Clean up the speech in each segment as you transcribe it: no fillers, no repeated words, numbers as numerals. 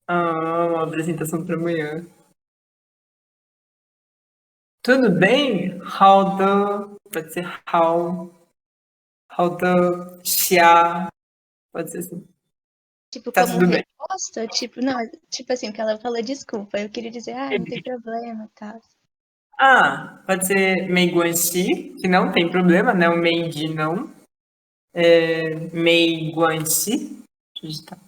Ah, uma apresentação para amanhã. Tudo bem? Pode ser how the, xia, pode ser assim. Tipo, Tá como tudo bem. resposta, tipo, não, tipo assim, que ela falou desculpa. Eu queria dizer, não tem problema, tá? Ah, pode ser Mei Guanxi, que não tem problema, né? O Meiji não. Mei Guanxi. Deixa eu digitar.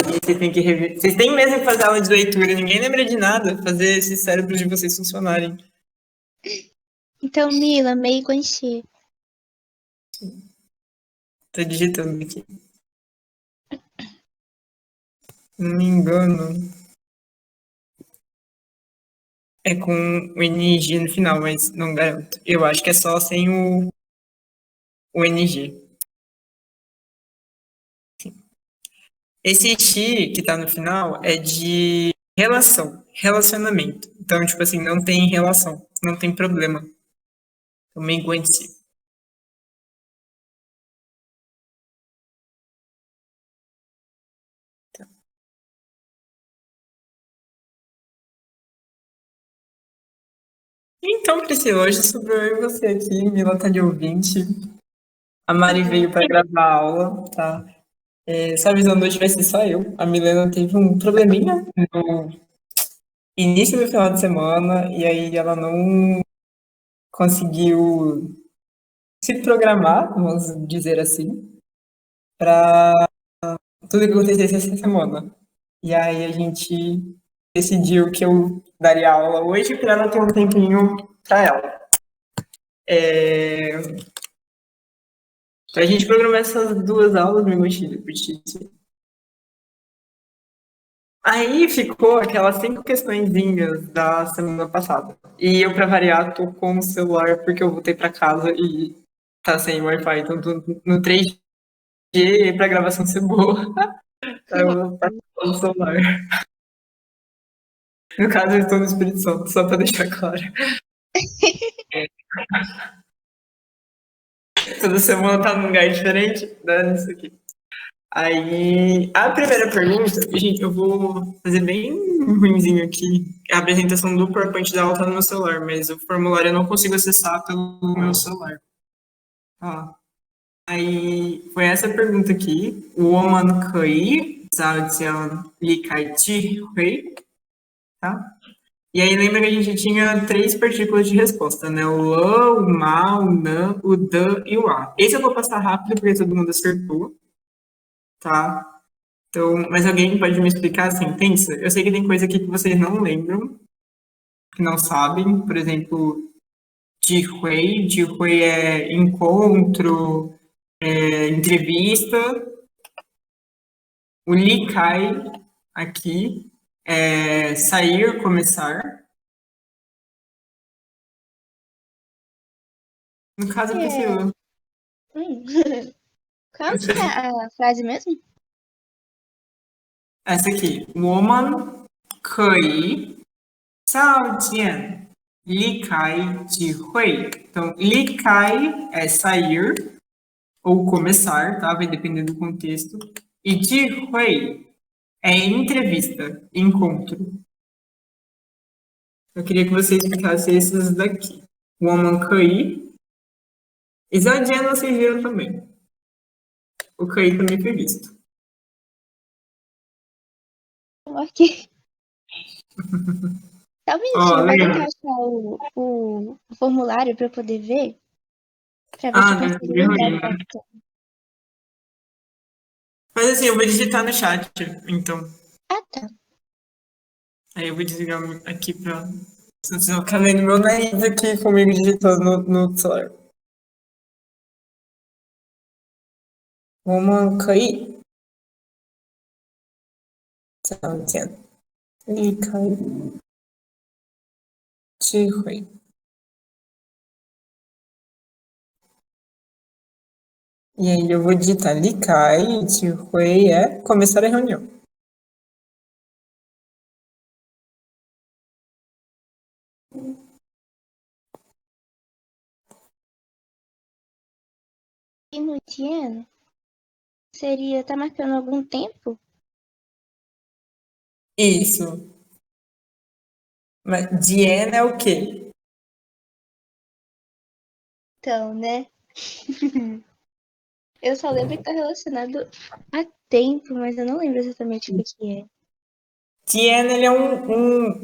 E vocês têm que rever. Vocês têm mesmo que fazer aula de leitura, ninguém lembra de nada. Fazer esses cérebros de vocês funcionarem. Então, Mila, Mei Guanxi. Tô digitando aqui. Não me engano. É com o NG no final, mas não garanto. Eu acho que é só sem o NG. Esse X que tá no final é de relacionamento. Então, tipo assim, não tem relação, não tem problema. Eu me aguente. Então, Priscila, hoje sobrou eu e você aqui, Mila tá de ouvinte. A Mari Uhum. veio para gravar a aula, tá? Essa visão de hoje vai ser só eu. A Milena teve um probleminha no início do final de semana e aí ela não conseguiu se programar, vamos dizer assim, para tudo que acontecesse essa semana. E aí a gente decidiu que eu daria aula hoje para ela ter um tempinho para ela. Pra gente programar essas duas aulas, meu mochila, aí ficou aquelas 5 questõezinhas da semana passada. E eu, pra variar, tô com o celular porque eu voltei pra casa e tá sem Wi-Fi, então tô no 3G pra gravação ser boa. Aí eu vou passar o celular. No caso, eu estou no Espírito Santo, só pra deixar claro. Toda semana tá num lugar diferente, dando isso aqui. Aí, a primeira pergunta, gente, eu vou fazer bem ruinzinho aqui. A apresentação do PowerPoint da aula tá no meu celular, mas o formulário eu não consigo acessar pelo meu celular. Ó, aí, foi essa pergunta aqui. 我们可以早点离开聚会, tá? E aí, lembra que a gente tinha 3 partículas de resposta, né? O lã, o ma, o nã, o dã e o a. Esse eu vou passar rápido porque todo mundo acertou, tá? Então, mas alguém pode me explicar a sentença? Eu sei que tem coisa aqui que vocês não lembram, que não sabem. Por exemplo, de Hui é encontro, entrevista. O Li Kai aqui é sair, começar. No caso, É. Priscila. Hum. Qual que é a frase mesmo? Essa aqui. 我们可以早点离开聚会. Então, 离开é sair, ou começar, tá? Vai depender do contexto. E de Hui é entrevista, encontro. Eu queria que você explicasse esses daqui. Woman Kai. E Zadian vocês viram também. O Kai também foi visto. Ok. Só um Ó, minutinho, vai tentar legal. achar o formulário pra eu poder ver? Pra ver se eu Ah, consigo deve lembrar ruim, qual né? que é. Mas assim, eu vou digitar no chat, então. Ah, tá. Aí eu vou desligar aqui pra. Senão vocês vão ficar vendo meu nariz aqui comigo digitando no celular. Woman Kai. 早点离开聚会. E aí eu vou digitar Likai, Hui é começar a reunião. E no Tien? seria, tá marcando algum tempo? Isso. Mas Diana é o quê? Então, né? Eu só lembro que tá relacionado a tempo, mas eu não lembro exatamente o que que é. Diana, ele é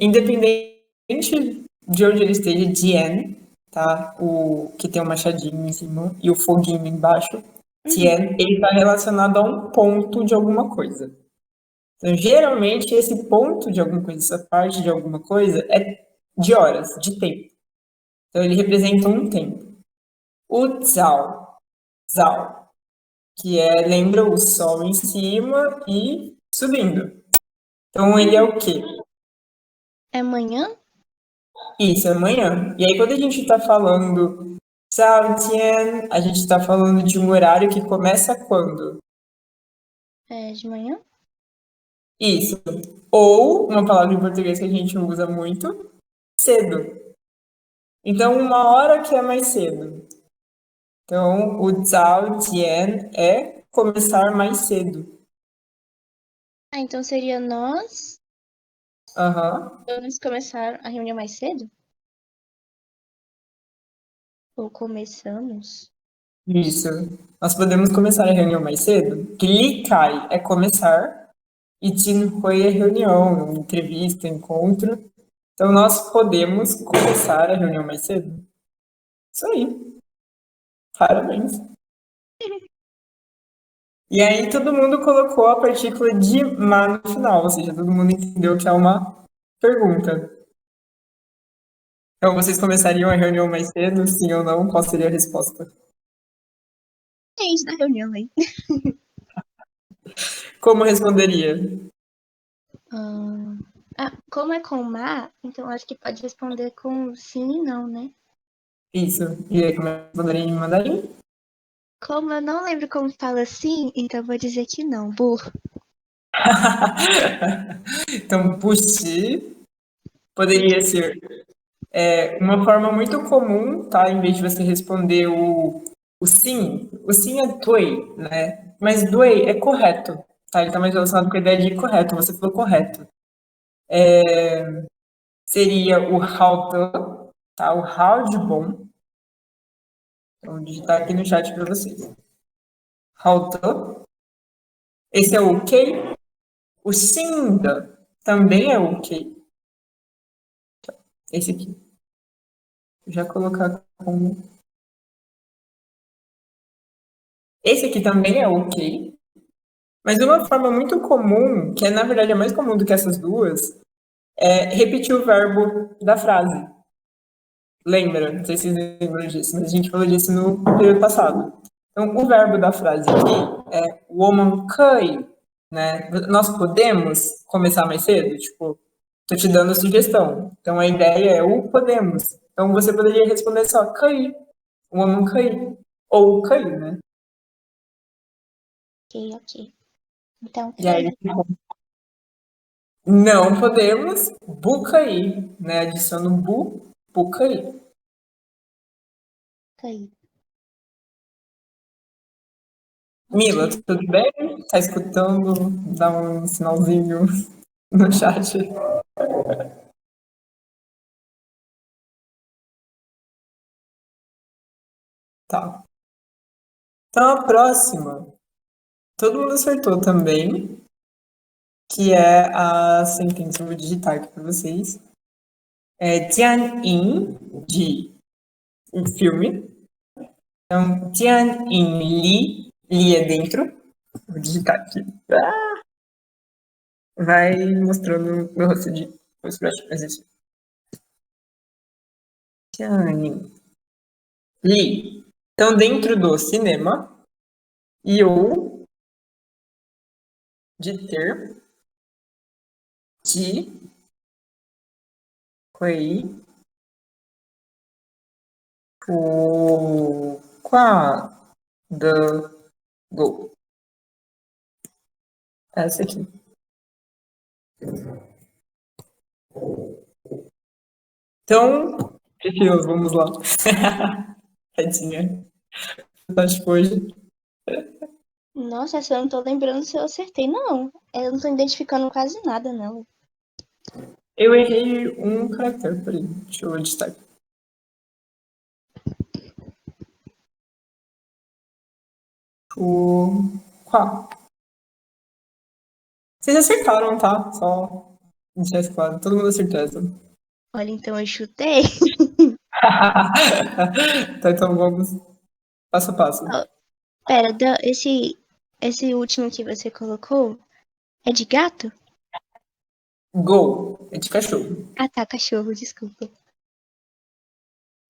independente de onde ele esteja, Diane, tá? O que tem o machadinho em cima e o foguinho embaixo. Uhum. Diane, ele está relacionado a um ponto de alguma coisa. Então, geralmente, esse ponto de alguma coisa, essa parte de alguma coisa, é de horas, de tempo. Então, ele representa um tempo. O Zao, que é, lembra o sol em cima e subindo. Então, ele é o quê? É amanhã? Isso, é amanhã. E aí, quando a gente está falando Zhao Tian, a gente está falando de um horário que começa quando? É de manhã? Isso. Ou, uma palavra em português que a gente usa muito, cedo. Então, uma hora que é mais cedo. Então, o Zhao Tian é começar mais cedo. Ah, então seria nós. Aham. Vamos começar a reunião mais cedo? Ou começamos? Isso. Nós podemos começar a reunião mais cedo? Que Li Kai é começar e Jin Hui é reunião, entrevista, encontro. Então, nós podemos começar a reunião mais cedo? Isso aí. Parabéns. E aí, todo mundo colocou a partícula de ma no final, ou seja, todo mundo entendeu que é uma pergunta. Então, vocês começariam a reunião mais cedo, sim ou não? Qual seria a resposta? Gente, da reunião aí. Como responderia? Como é com má, então acho que pode responder com sim e não, né? Isso. E aí, como responderia em mandarim? Como eu não lembro como fala sim, então eu vou dizer que não, burro. Então, puxi poderia ser uma forma muito comum, tá? Em vez de você responder o sim é dui, né? Mas dui é correto, tá? Ele tá mais relacionado com a ideia de correto, você falou correto. Seria o how de, tá? O how de bom. Então, vou digitar aqui no chat para vocês. How de. Esse é o ok. O sim de também é ok. Esse aqui. Vou já colocar como. Esse aqui também é ok. Mas uma forma muito comum, que é na verdade é mais comum do que essas duas, é repetir o verbo da frase. Lembra? Não sei se vocês lembram disso, mas a gente falou disso no período passado. Então, o verbo da frase aqui é 我们可以, né? Nós podemos começar mais cedo? Tipo, tô te dando a sugestão. Então, a ideia é o podemos. Então, você poderia responder só 可以, 我们可以, ou 可以, né? Ok, ok. Então, E aí, caí, não podemos bucaí, né? Adiciona um bucaí. caí. Mila, Ok. tudo bem? Tá escutando? Dá um sinalzinho no chat. Tá. Então a próxima, todo mundo acertou também, que é a sentença, eu vou digitar aqui para vocês. É Jian-in, de um filme. Então, Jian-in Li, Li é dentro. Vou digitar aqui. Vai mostrando meu rosto de expressão. Tiane. Li. Então, dentro do cinema, e ou de ter, de, foi, o, qua, da, go. Essa aqui. Então, Deus, vamos lá. Tadinha. Acho que hoje. Nossa, essa eu não tô lembrando se eu acertei, não. Eu não tô identificando quase nada, não. Eu errei um caractere, peraí. Deixa eu destacar. Qual? Vocês acertaram, tá? Só deixar isso claro. Todo mundo acertou essa. Olha, então eu chutei. Tá, então vamos passo a passo. Ó, pera, esse último que você colocou é de gato? Go. É de cachorro. Ah, tá, cachorro, desculpa.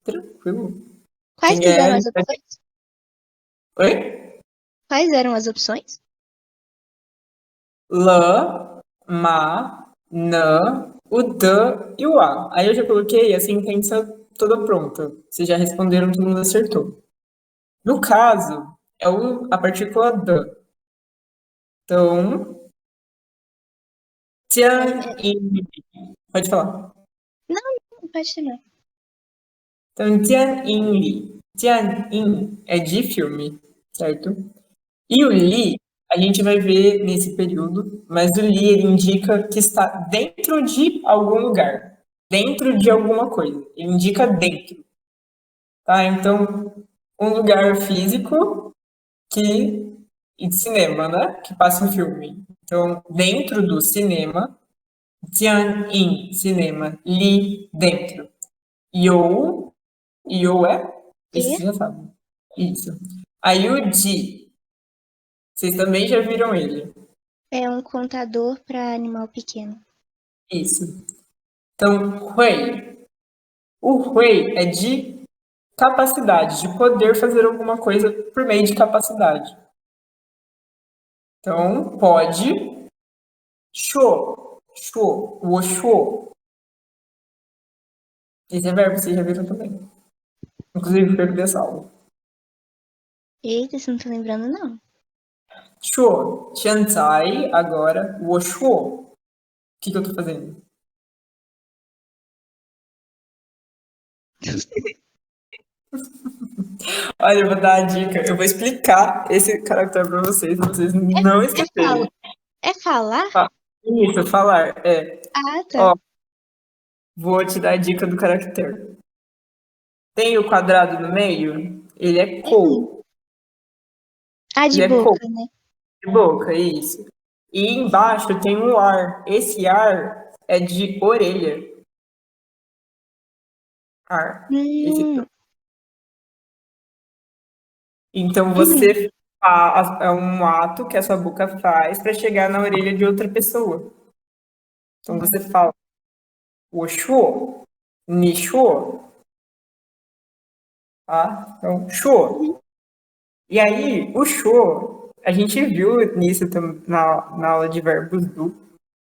Tranquilo. Quais Quem que eram é. as opções? Oi? Quais eram as opções? Lã, ma, nã, o dã e o a. Aí eu já coloquei a sentença toda pronta. Vocês já responderam, todo mundo acertou. No caso, é a partícula dã. Então, É, Jian Yin. Pode falar. não pode ser não. Então, Jian Yin Li. Jian Yin é de filme, certo? E o Li, a gente vai ver nesse período, mas o Li ele indica que está dentro de algum lugar, dentro de alguma coisa. Ele indica dentro, tá? Então, um lugar físico que e de cinema, né? Que passa um filme. Então, dentro do cinema, Jian in cinema, Li dentro. You, You é? Isso E você já sabe. Isso. Aí o Ji, vocês também já viram ele. é um contador para animal pequeno. Isso. Então, Hui. O Hui é de capacidade, de poder fazer alguma coisa por meio de capacidade. Então, pode. Shuo. Shuo. O shuo. Esse é verbo, vocês já viram também. Inclusive, foi dessa aula. Eita, você não tá lembrando, não. Shuo. 现在, agora. O shuo. O que eu tô fazendo? Olha, eu vou dar a dica. Eu vou explicar esse caractere pra vocês não É, esquecerem. é falar? Ah, isso, falar. É. Ah, tá. Ó, vou te dar a dica do caractere. Tem o quadrado no meio, ele é Uhum. co. Ah, Ele de é co, boca, né? de boca, isso. E embaixo tem um ar. Esse ar é de orelha. Ar. Esse... Hum, Então uhum. você faz, é um ato que a sua boca faz para chegar na orelha de outra pessoa. Então você fala, 我说, 你说, tá? Então, 说. Uhum. E aí, o show, a gente viu nisso na aula de verbos do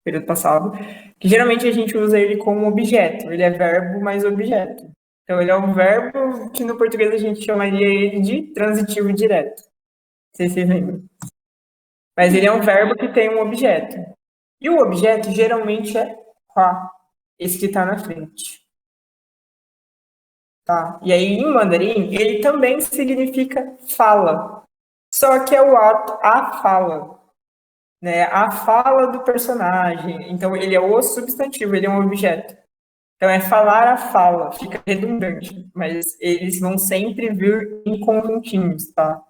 período passado, que geralmente a gente usa ele como objeto. Ele é verbo mais objeto. Então, ele é um verbo que no português a gente chamaria ele de transitivo direto. Não sei se vocês lembram. Mas ele é um verbo que tem um objeto. E o objeto geralmente é qua, esse que está na frente. Tá? E aí, em mandarim, ele também significa fala. Só que é o ato, a fala. Né? A fala do personagem. Então, ele é o substantivo, ele é um objeto. Então, é falar a fala, fica redundante, mas eles vão sempre vir em conjuntinhos, tá?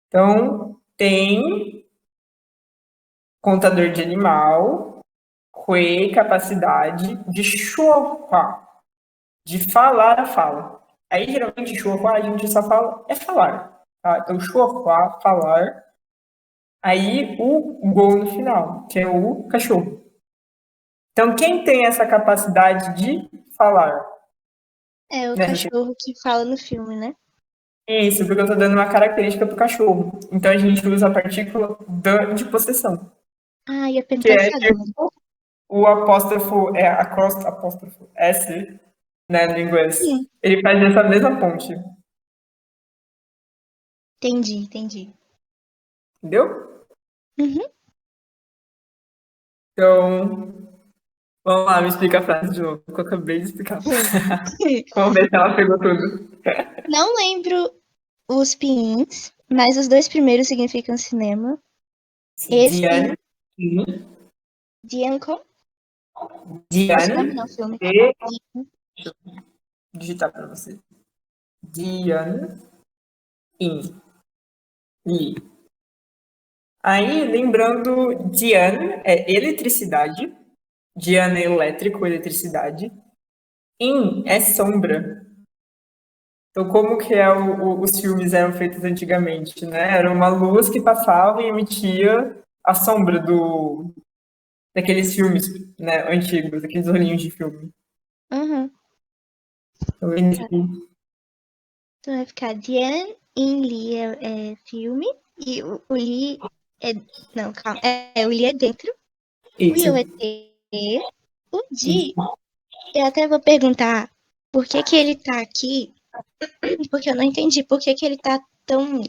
Então, tem contador de animal, Hui, capacidade de Shuohua, de falar a fala. Aí, geralmente, Shuohua a gente só fala, é falar. Tá? Então, Shuohua, falar. Aí, o gol no final, que é o cachorro. Então, quem tem essa capacidade de falar? É o Nessa... cachorro que fala no filme, né? Isso, porque eu estou dando uma característica para o cachorro. Então, a gente usa a partícula de possessão, Ah, ia que perguntar é se agora. tipo o apóstrofo, é apóstrofo S, né, no inglês. Sim, Ele faz essa mesma ponte, entendi, entendi. entendeu? Uhum. Então, vamos lá, me explica a frase de novo, que eu acabei de explicar. Hum. Vamos ver se ela pegou tudo. Não lembro os piins, mas os dois primeiros significam cinema. Diane. Esse, Dianco, o Diane. cinema não, o filme. Deixa eu digitar para você. Diane. In. Li. Aí, lembrando, Diane é eletricidade. Diane é elétrico, eletricidade. In é sombra. Então, como que os filmes eram feitos antigamente, né? Era uma luz que passava e emitia a sombra daqueles filmes, né, antigos, aqueles olhinhos de filme. Uhum. Então, Tá. Então vai ficar Dian in Li é filme e o Li é. Não, calma. O Li é dentro. O isso. Yo é T. O Di, eu até vou perguntar por que que ele tá aqui, porque eu não entendi por que que ele tá tão.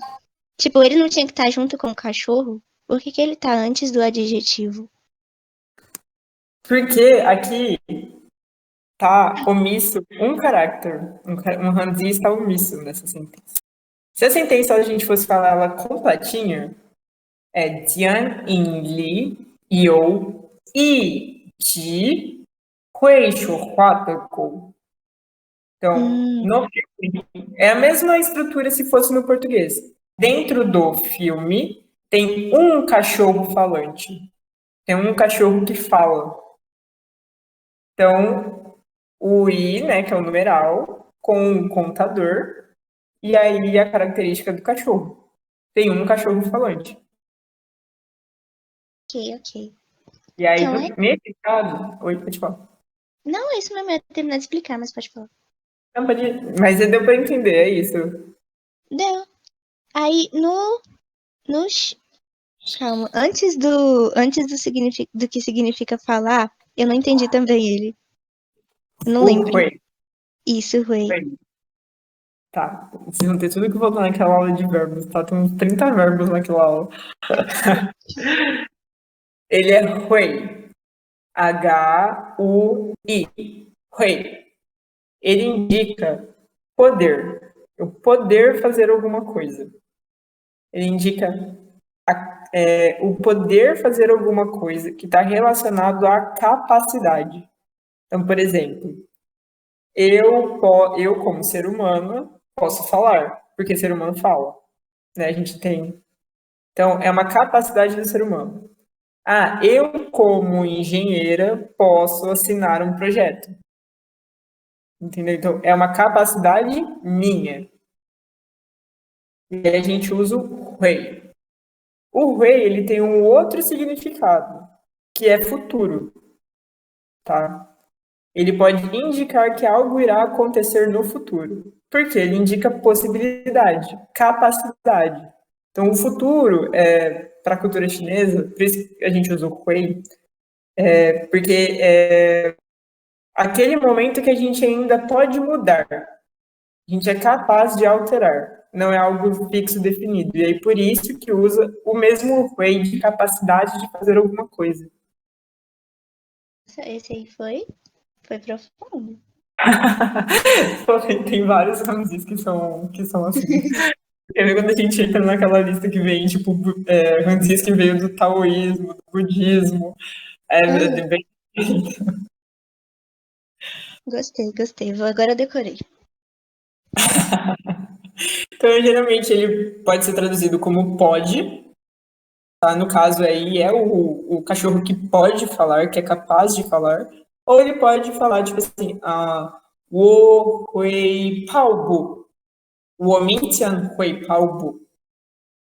Tipo, ele não tinha que estar junto com o cachorro? Por que que ele tá antes do adjetivo? Porque aqui tá omisso um caráter. Um Hanzi está omisso nessa sentença. Se a sentença a gente fosse falar ela completinha, é Jian in Li You I Ji Hui Shu Hua De Gu. Então, no filme, é a mesma estrutura se fosse no português. Dentro do filme, tem um cachorro falante. Tem um cachorro que fala. Então, o I, né, que é o numeral, com o contador, e aí a característica do cachorro. Tem um cachorro falante. Ok, ok. E aí, Então é. nesse caso. Oi, pode falar. Não, é isso mesmo, eu ia terminar de explicar, mas pode falar. Não, mas deu pra entender, é isso. Deu. Aí no. Calma. Antes do que significa falar, eu não entendi também ele. Eu não O lembro. Hui. Isso, Rui. Tá. Vocês vão ter tudo que voltar naquela aula de verbos, tá? Tem uns 30 verbos naquela aula. Ele é Hui. Hui. Hui. Ele indica poder. O poder fazer alguma coisa. Ele indica o poder fazer alguma coisa que está relacionado à capacidade. Então, por exemplo, eu como ser humano, posso falar, porque ser humano fala. Né? A gente tem. Então, é uma capacidade do ser humano. Ah, eu, como engenheira, posso assinar um projeto. Entendeu? Então, é uma capacidade minha. E aí a gente usa o Hui. O Hui, ele tem um outro significado, que é futuro, tá? Ele pode indicar que algo irá acontecer no futuro. Porque ele indica possibilidade, capacidade. Então, o futuro, para a cultura chinesa, por isso que a gente usa o Hui, porque é aquele momento que a gente ainda pode mudar. A gente é capaz de alterar. Não é algo fixo, definido. E aí, por isso que usa o mesmo Hui de capacidade de fazer alguma coisa. Esse aí foi profundo. Tem vários Ramses que são assim. Quer ver quando a gente entra naquela lista que vem, tipo, Ramses que veio do taoísmo, do budismo. É bem. Gostei. Agora eu decorei. Então, geralmente, ele pode ser traduzido como pode, tá? No caso aí, é o cachorro que pode falar, que é capaz de falar. Ou ele pode falar, tipo assim, wo hui pao bu. Wo min tian hui pao bu.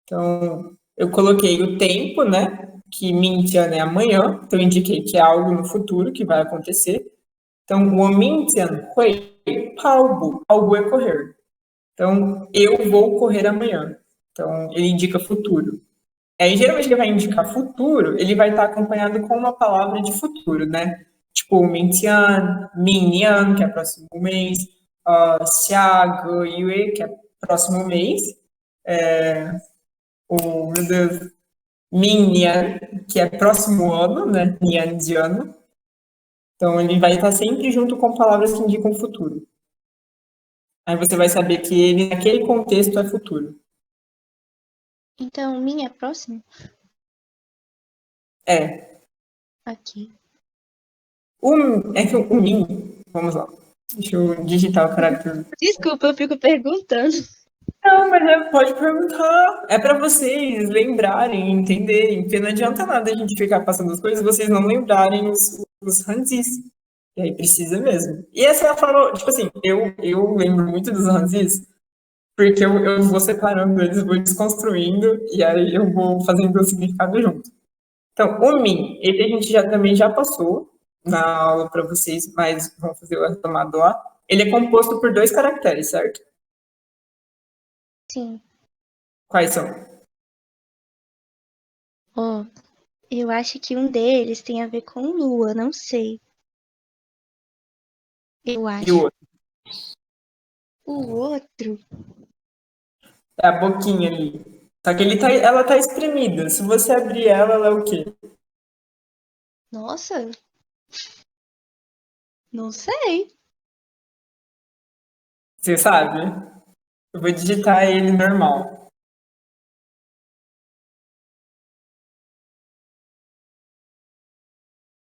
Então, eu coloquei o tempo, né? Que Mintian é amanhã, então eu indiquei que é algo no futuro que vai acontecer. Então, o Mintian Hui Palbu. Palbu é correr. Então, eu vou correr amanhã. Então, ele indica futuro. Aí, geralmente, ele vai indicar futuro, ele vai estar acompanhado com uma palavra de futuro, né? Tipo, Mintian, Minyan, que é próximo mês, Xia, Ge, Yue, que é próximo mês. Meu Deus, Minyan, que é próximo ano, né? Minyan de ano. Então, ele vai estar sempre junto com palavras que indicam o futuro. Aí você vai saber que ele, naquele contexto, é futuro. Então, minha é próximo? É. Aqui. É que o min, vamos lá. Deixa eu digitar o caráter. Desculpa, eu fico perguntando. Não, mas pode perguntar. É para vocês lembrarem, entenderem, porque não adianta nada a gente ficar passando as coisas e vocês não lembrarem os Hanzis. E aí precisa mesmo. E essa ela falou, tipo assim, eu lembro muito dos Hanzis, porque eu vou separando eles, vou desconstruindo, e aí eu vou fazendo o significado junto. Então, o min, ele a gente também já passou na aula para vocês, mas vamos fazer o retomado lá. Ele é composto por dois caracteres, certo? Sim. Quais são? Ó, eu acho que um deles tem a ver com lua, não sei. Eu E o acho. outro? O outro. É a boquinha ali. Só que ela tá espremida. Se você abrir ela, ela é o quê? Nossa, não sei. Você sabe? Eu vou digitar ele normal.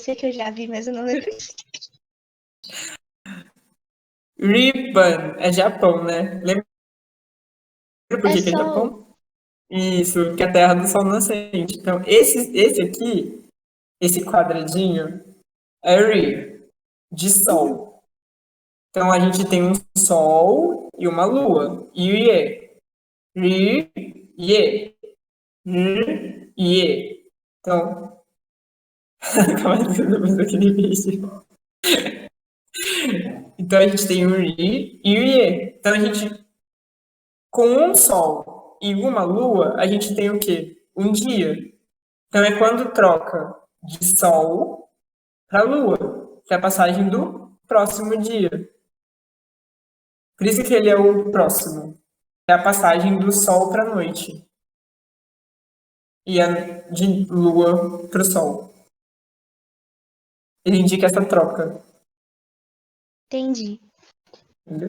Sei que eu já vi, mas eu não lembro. Ribbon é Japão, né? Lembra por É que que é sol. Japão? Isso, que é a terra do sol nascente. Então, esse aqui, esse quadradinho, é Ri, de Uhum. sol. Então, a gente tem um sol e uma lua. Ye. Ri, ye. Ri, ye. Então, calma aí, eu vou fazer aquele vídeo. Então a gente tem o Ri e o Ye. Então a gente, com um Sol e uma Lua, a gente tem o quê? Um dia. Então é quando troca de Sol para Lua, que é a passagem do próximo dia. Por isso que ele é o próximo. É a passagem do Sol para a noite. E a de Lua para o Sol. Ele indica essa troca. Entendi. Entendeu?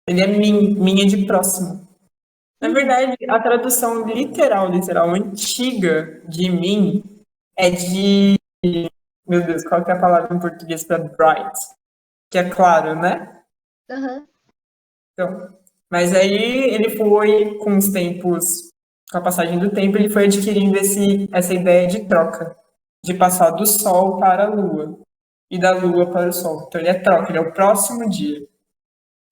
Ele é minha de próximo. Na Uhum. verdade, a tradução literal, antiga de mim é de. Meu Deus, qual que é a palavra em português para bright? Que é claro, né? Aham. Então, mas aí ele foi, com os tempos, com a passagem do tempo, ele foi adquirindo essa ideia de troca, de passar do Sol para a Lua e da Lua para o Sol. Então ele é troca, ele é o próximo dia,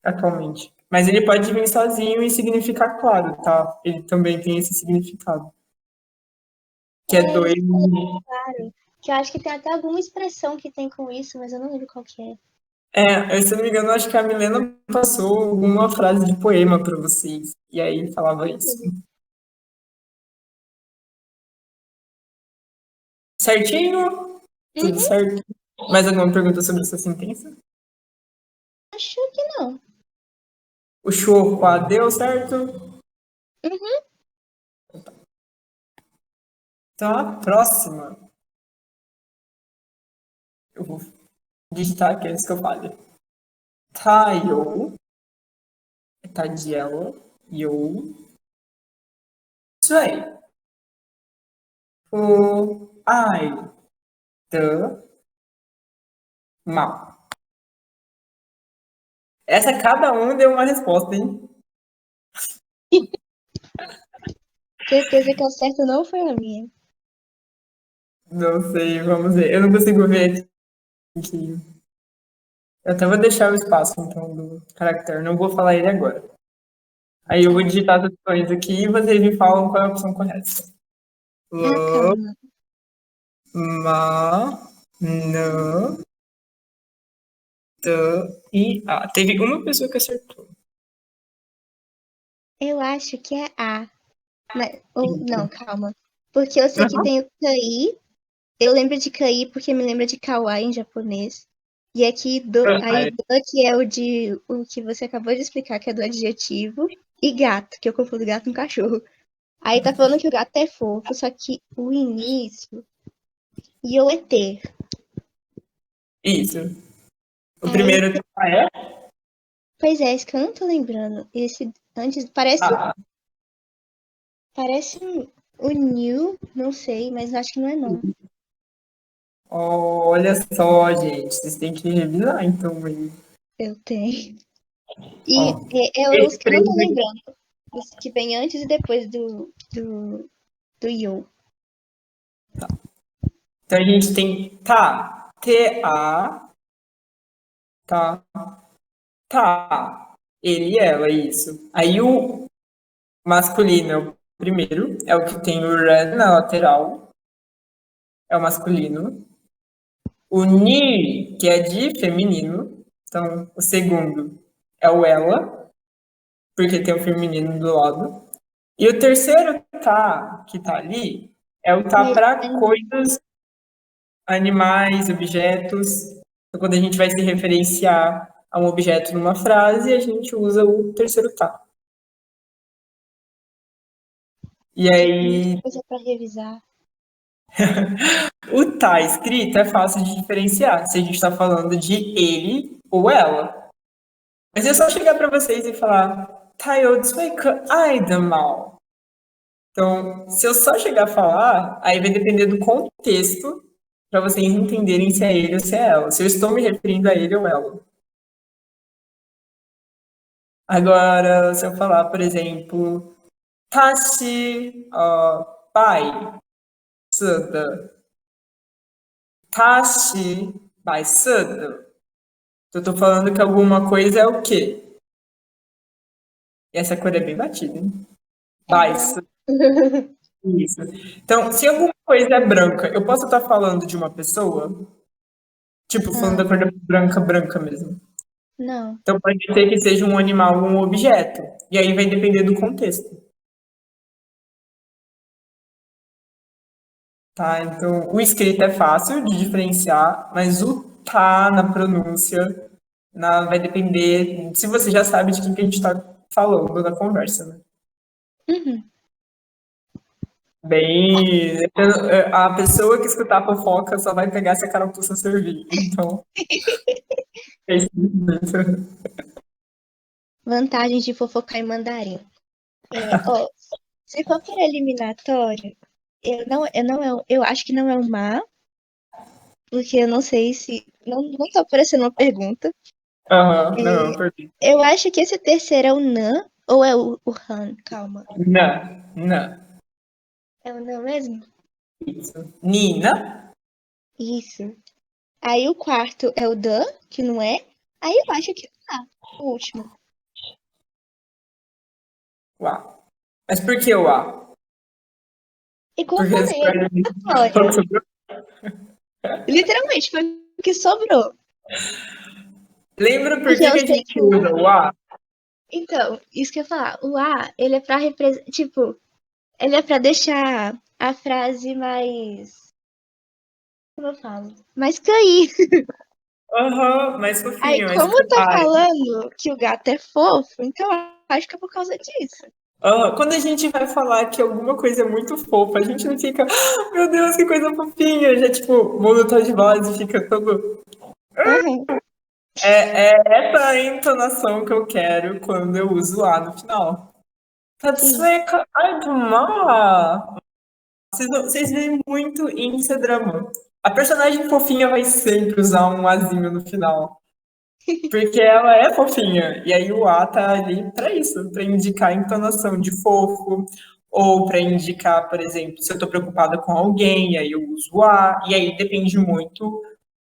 atualmente. Mas ele pode vir sozinho e significar claro, tá? Ele também tem esse significado. Que é É, dois. você falou claro. Que eu acho que tem até alguma expressão que tem com isso, mas eu não lembro qual que é. Se eu não me engano, acho que a Milena passou alguma frase de poema para vocês. E aí falava isso. Certinho? Tudo Uhum. certo? Mais alguma pergunta sobre essa sentença? Acho que não. O show deu certo? Uhum. Então a próxima. Eu vou digitar aqui antes que eu fale. Tayo. Tadielo. Yo. Isso aí. O ai. The. Mal. Essa cada um deu uma resposta, hein? Certeza que a certa não foi a minha. Não sei, vamos ver. Eu não consigo ver aqui. Eu até vou deixar o espaço, então, do caractere. Não vou falar ele agora. Aí eu vou Tá. digitar as opções aqui e vocês me falam qual é a opção correta. Ah, Lo, calma. ma, na, e a. Teve uma pessoa que acertou. Eu acho que é A. Mas, ou, não, calma. Porque eu sei que Aham. tem o Kai. Eu lembro de Kai porque me lembra de Kawaii em japonês. E aqui, aí, Ai, do, que é o que você acabou de explicar, que é do adjetivo. E gato, que eu confundo gato com cachorro. Aí tá falando que o gato é fofo, só que o início. E eu ET. isso. O Aí primeiro é. Pois é, isso que eu não tô lembrando. Esse antes Ah, parece o New, não sei, mas acho que não é não. olha só, gente. Vocês têm que revisar, então, aí. Eu tenho. E Ó, é os esse que eu não três tô aqui. lembrando. Os que vem antes e depois do You. Então a gente tem tá, T-A, tá, tá. Ele, ela, isso. Aí o masculino é o primeiro, é o que tem o run na lateral, é o masculino. O ni, que é de feminino, então o segundo é o ela, porque tem o feminino do lado. E o terceiro tá, que tá ali, é o tá Mas para coisas, animais, objetos. Então, quando a gente vai se referenciar a um objeto numa frase, a gente usa o terceiro tá. E tem muita aí, coisa pra revisar. o tá escrito é fácil de diferenciar se a gente está falando de ele ou ela. Mas é só chegar para vocês e falar, tá, eu desfeika, ai, da mal. Então, se eu só chegar a falar, aí vai depender do contexto para vocês entenderem se é ele ou se é ela. Se eu estou me referindo a ele ou ela. Agora, se eu falar, por exemplo, Tashi, bai, suda. Tashi, bai, suda. Eu tô falando que alguma coisa é o quê? E essa cor é bem batida, hein? É Bai, branco. suda. Isso. Então, se alguma coisa é branca, eu posso estar falando de uma pessoa? Tipo, falando Ah, da cor da branca, branca mesmo. não. Então, pode ser que seja um animal ou um objeto. E aí vai depender do contexto. Tá? Então, o escrito é fácil de diferenciar, mas o tá na pronúncia vai depender se você já sabe de quem que a gente está falando na conversa, né? Uhum. Bem, a pessoa que escutar a fofoca só vai pegar se a carapuça servir. Então, é isso mesmo. Vantagens de fofocar em mandarim. Ó, se for por eliminatória, eu acho que não é o Ma, porque eu não sei se. Não tá aparecendo uma pergunta. Aham, É, não, perfeito. eu acho que esse terceiro é o Nan, ou é o Han? Calma. Não, não. É o Nan mesmo? Isso. Nina, Isso. Aí o quarto é o Dan, que não é. Aí eu acho que tá, o último. uau. Mas por que o A? Igual eu Porque falei, é foi o que eliminatória. sobrou. Literalmente, foi o que sobrou. Lembra por Porque que eu que a sei gente que o usa o A? Então, isso que eu ia falar. O A, ele é pra representar. Tipo, ele é pra deixar a frase mais. Como eu falo? Mais cair. Aham, mais Aí, fofinho, mais como eu tô ai. falando que o gato é fofo, então eu acho que é por causa disso. Quando a gente vai falar que alguma coisa é muito fofa, a gente não fica, "Ah, meu Deus, que coisa fofinha. Já, tipo, muda o tom de voz e fica todo. Aham, É essa a entonação que eu quero quando eu uso A no final. sim. Tatsueka, ai, do mar. Vocês veem muito em C-drama. A personagem fofinha vai sempre usar um azinho no final. Porque ela é fofinha. E aí o A tá ali pra isso, pra indicar a entonação de fofo, ou pra indicar, por exemplo, se eu tô preocupada com alguém, aí eu uso o A, e aí depende muito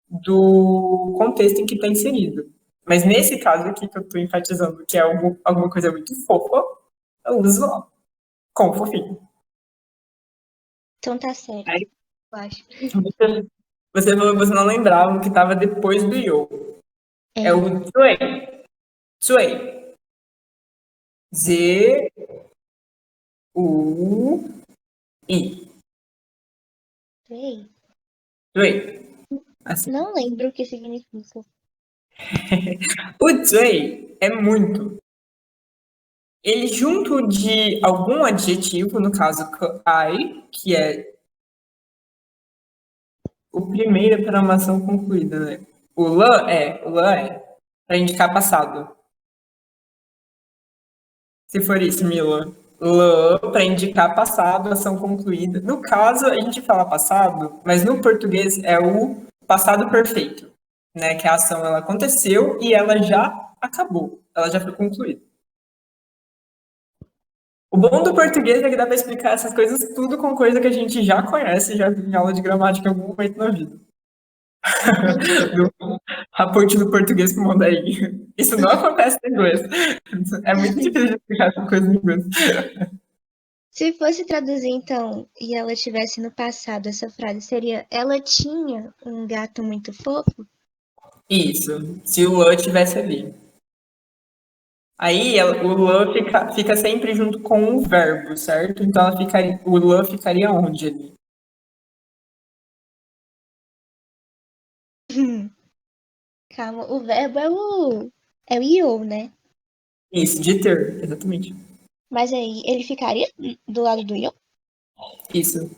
do contexto em que tá inserido. Mas nesse caso aqui que eu tô enfatizando que é alguma coisa muito fofa, eu uso o A, com fofinho. Então tá certo, Aí eu acho. você falou que você não lembrava o que tava depois do Yo. É É, o Zui. Zui. Z, U, I. sei. Zui. Assim. Não lembro o que significa. O Zui é muito. Ele junto de algum adjetivo, no caso ai, que é o primeiro para uma ação concluída, né? O lã é para indicar passado. Se for isso, Mila. Lã, para indicar passado, ação concluída. No caso, a gente fala passado, mas no português é o passado perfeito, né? Que a ação ela aconteceu e ela já acabou, ela já foi concluída. O bom do português é que dá para explicar essas coisas tudo com coisa que a gente já conhece, já viu em aula de gramática em algum momento na vida. Do raporte do português para o mandarim. Isso não acontece no inglês. É muito difícil de explicar essas coisas em inglês. Se fosse traduzir, então, e ela estivesse no passado, essa frase seria: ela tinha um gato muito fofo? Isso, se o Lã tivesse ali. Aí o Lã fica sempre junto com o verbo, certo? Então o Lã ficaria onde ali? Calma, o verbo é o you, né? Isso, de ter, exatamente. Mas aí ele ficaria do lado do you? Isso.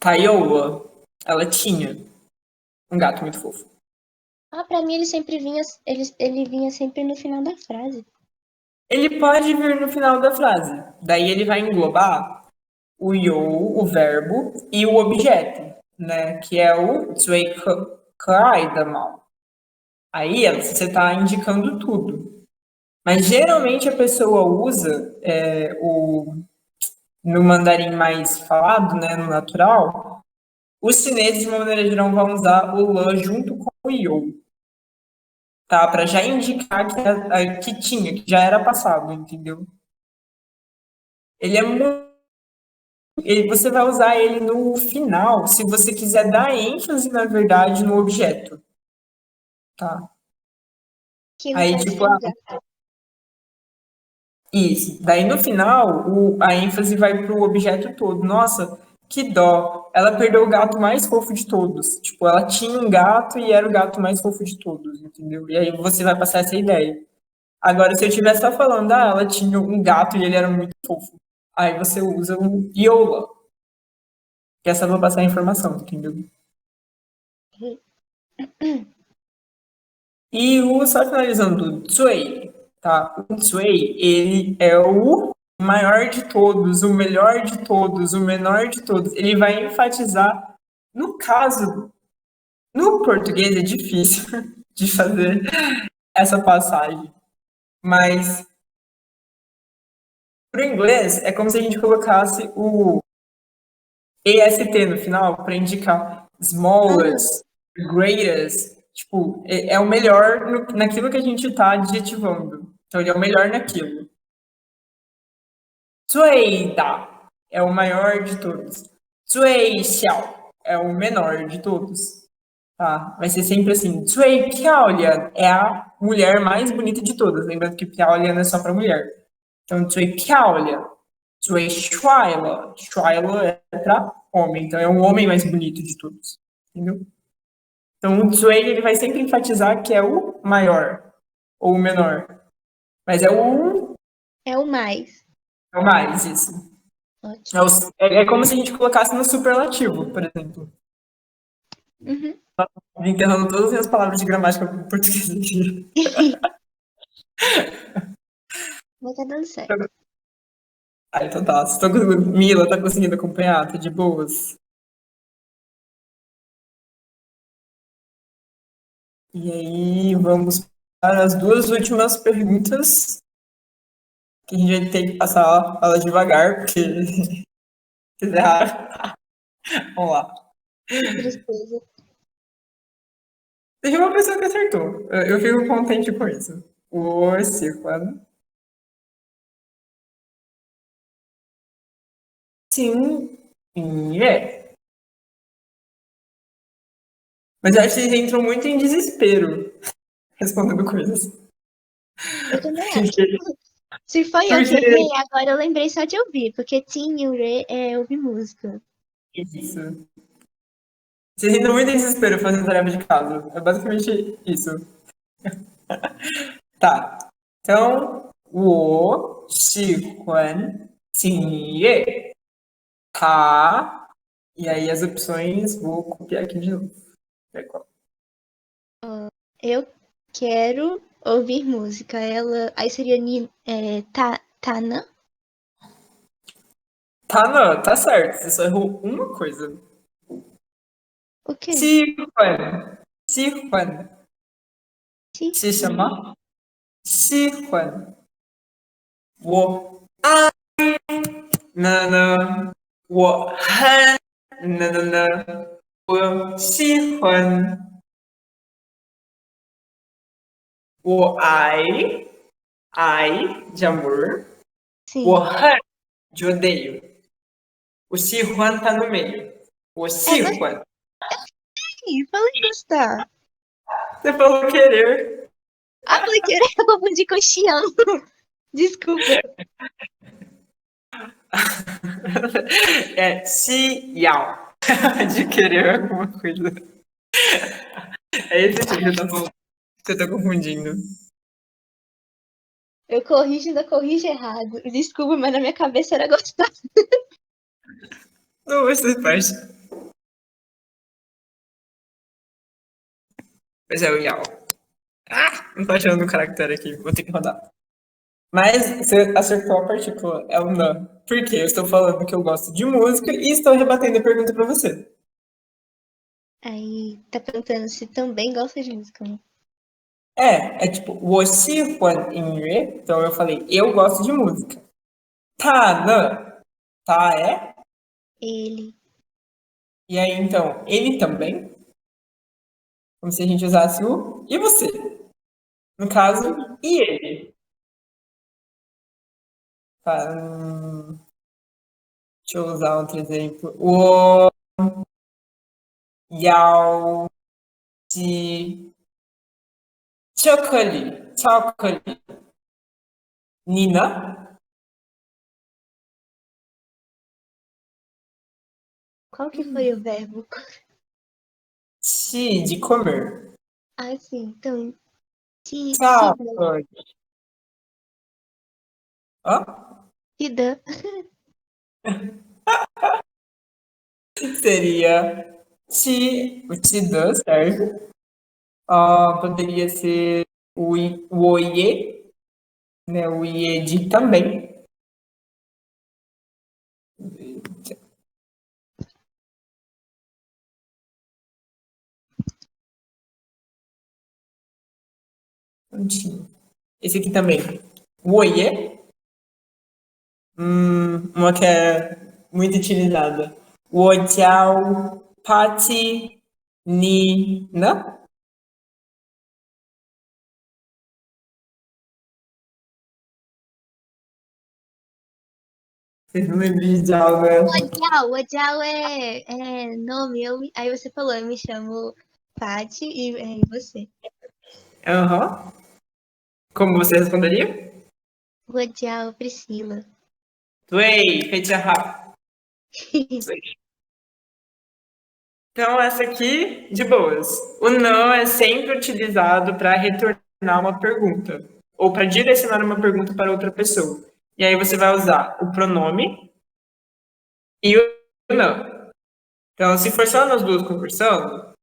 Taioa, ela tinha um gato muito fofo. Ah, pra mim ele vinha sempre no final da frase. Ele pode vir no final da frase. Daí ele vai englobar o you, o verbo, e o objeto, né? Que é o mal. Aí você está indicando tudo. Mas geralmente a pessoa usa no mandarim mais falado, né, no natural, os chineses, de uma maneira geral, vão usar o lã junto com o you, tá? Para já indicar que tinha, que já era passado, entendeu? Ele é muito. Você vai usar ele no final, se você quiser dar ênfase, na verdade, no objeto, tá? Que no Aí, caso tipo, seria o gato. isso. Daí no final, a ênfase vai pro objeto todo. Nossa, que dó. Ela perdeu o gato mais fofo de todos. Tipo, ela tinha um gato e era o gato mais fofo de todos, entendeu? E aí você vai passar essa ideia. Agora, se eu estiver só falando, ela tinha um gato e ele era muito fofo. Aí você usa um Yola, que essa eu vou passar a informação, entendeu? E só finalizando, o Tsui, tá? O Tsui, ele é o maior de todos, o melhor de todos, o menor de todos. Ele vai enfatizar, no caso, no português é difícil de fazer essa passagem, mas para o inglês é como se a gente colocasse o EST no final para indicar Aham. smallest, greatest, tipo, é o melhor naquilo que a gente está adjetivando. Então ele é o melhor naquilo. Zueida é o maior de todos. Zui Xiao é o menor de todos. Tá? Vai ser sempre assim. Zui Piaolian é a mulher mais bonita de todas. Lembrando que Piaolian é só para mulher. Então, Zui Piaolian. Zui Shuaila. Shuaila é para homem. Então, é o homem mais bonito de todos. Entendeu? Então, o Zui ele vai sempre enfatizar que é o maior ou o menor. Mas É o mais. é o mais, isso. Ok. É como se a gente colocasse no superlativo, por exemplo. Uhum. Enterrando todas as minhas palavras de gramática portuguesa aqui. Mas tá dando certo. Ah, então tá. Mila, tá conseguindo acompanhar? Tá de boas? E aí, vamos para as duas últimas perguntas, que a gente vai ter que passar ela devagar, porque vocês erraram. Vamos lá. Que tristeza. Teve uma pessoa que acertou. Eu fico contente com isso. O Ciclano. Sim. É. Mas eu acho que eles entram muito em desespero respondendo coisas. Eu também acho. Porque, Se foi eu que porque errei, agora eu lembrei só de ouvir, porque Tim e Ure é ouvir música. isso. Vocês entram muito em desespero fazendo tarefa de casa. É basicamente isso. Tá. Então, 我喜欢听音乐. Tá. E aí as opções, vou copiar aqui de novo. Eu quero ouvir música. Ela. Aí seria Tana? Tá, não, tá certo. Você só errou uma coisa. O quê? Sihuan. Sihuan. Sim. Se chama Sihuan. Wo. Nana. Wo. Han. Nana. Wo. Sihuan. Wo. Ai. De amor. Sim. Wo. Han. De odeio. O Sihuan tá no meio. O É você. Sihuan. Falei gostar. Você falou querer. Ah, falei que eu confundi com Xian. Desculpa. É si yao. De querer alguma coisa. É esse aqui que você tá falando. Você tá confundindo. Eu corrijo, ainda corrijo errado. Desculpa, mas na minha cabeça era gostar. Não, essa parte. Mas é o yao. Ah, não tô achando o caractere aqui. Vou ter que rodar. Mas você acertou a partícula. É o não. Por quê? Eu estou falando que eu gosto de música e estou rebatendo a pergunta pra você. Aí, tá perguntando se também gosta de música, né? É tipo, 我喜欢音乐. Então eu falei, eu gosto de música. Tá, não. Tá, é? Ele. E aí, então, ele também? Como se a gente usasse o e você. No caso, e ele. Tá, deixa eu usar outro exemplo. O Yao de chocolate. Nina, Qual que foi o verbo? chi de comer. Ah, sim. Então, se Chocolate. Hã? dã. Seria o Tida, certo? Poderia ser o oiê, né? O iê de também. Prontinho. Esse aqui também. O oiê. Uma que é muito utilizada. O tchau, pati, ni, não? Vocês não lembram de tchau, né? O Jiao é nome. Aí você falou, eu me chamo Paty e você. Aham. Como você responderia? O Jiao Priscila. 对，非常好。Então, essa aqui, de boas. O não é sempre utilizado para retornar uma pergunta ou para direcionar uma pergunta para outra pessoa. E aí você vai usar o pronome e o não. Então, se for só nós duas conversando,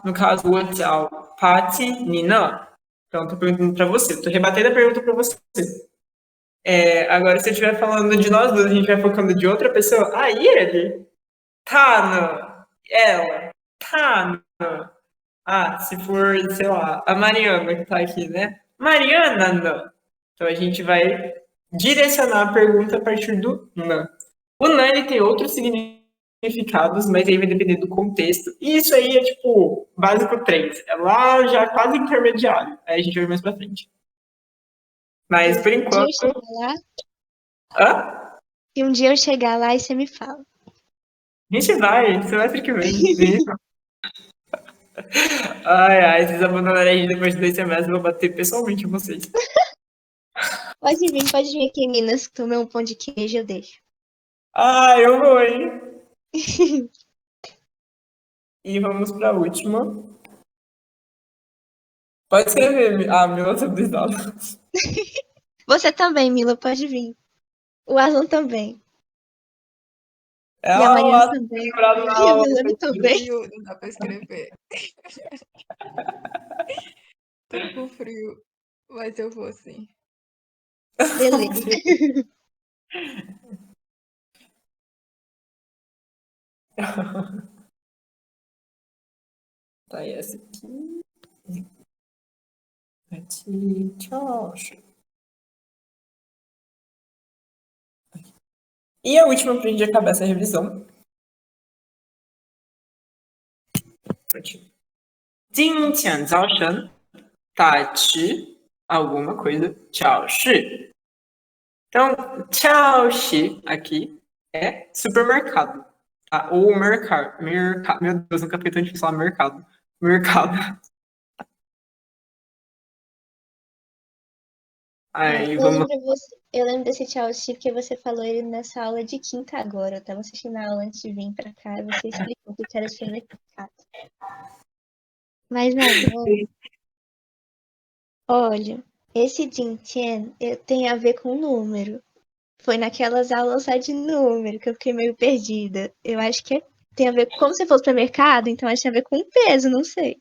no caso, o tchau, Pati, Nina. Então, tô perguntando para você, tô rebatendo a pergunta para você. Agora, se eu estiver falando de nós duas, a gente vai focando de outra pessoa, aí ele, tá, não, ela, tá, não. Se for, sei lá, a Mariana que tá aqui, né? Mariana, não. Então a gente vai direcionar a pergunta a partir do não. O não, ele tem outros significados, mas aí vai depender do contexto. E isso aí é, tipo, básico 3. É lá já quase intermediário. Aí a gente vai mais pra frente. Mas, por Se um dia eu enquanto... chegar lá, Hã? se um dia eu chegar lá e você me fala. A gente vai, semestre que vem. Ai, vocês abandonarem a gente depois de 2 semestres, eu vou bater pessoalmente em vocês. Pode vir aqui em Minas, comer um pão de queijo, eu deixo. Eu vou, hein? E vamos para a última. Pode escrever. Meu outro bisnato. Você também, Mila, pode vir. O Alan também. É E a o Mariana ato também. lembrado E na a hora. Milana também. Frio, não dá pra escrever. Tô com frio, mas eu vou sim. Beleza. Tá, e essa aqui. Aqui, tchau. E a última pra gente acabar essa revisão. 今天早晨带去 alguma coisa 教室. Então, 教室aqui é supermercado. Tá? Ou mercado. Meu Deus, nunca foi tão difícil falar mercado. Mercado. Aí vamos. Eu lembro desse Chelsea porque você falou ele nessa aula de quinta agora. Eu tava assistindo a aula antes de vir pra cá e você explicou que era supermercado. Mas agora, olha, esse Jintian tem a ver com número. Foi naquelas aulas lá de número que eu fiquei meio perdida. Eu acho que tem a ver, como se fosse para mercado, então acho que tem a ver com peso, não sei.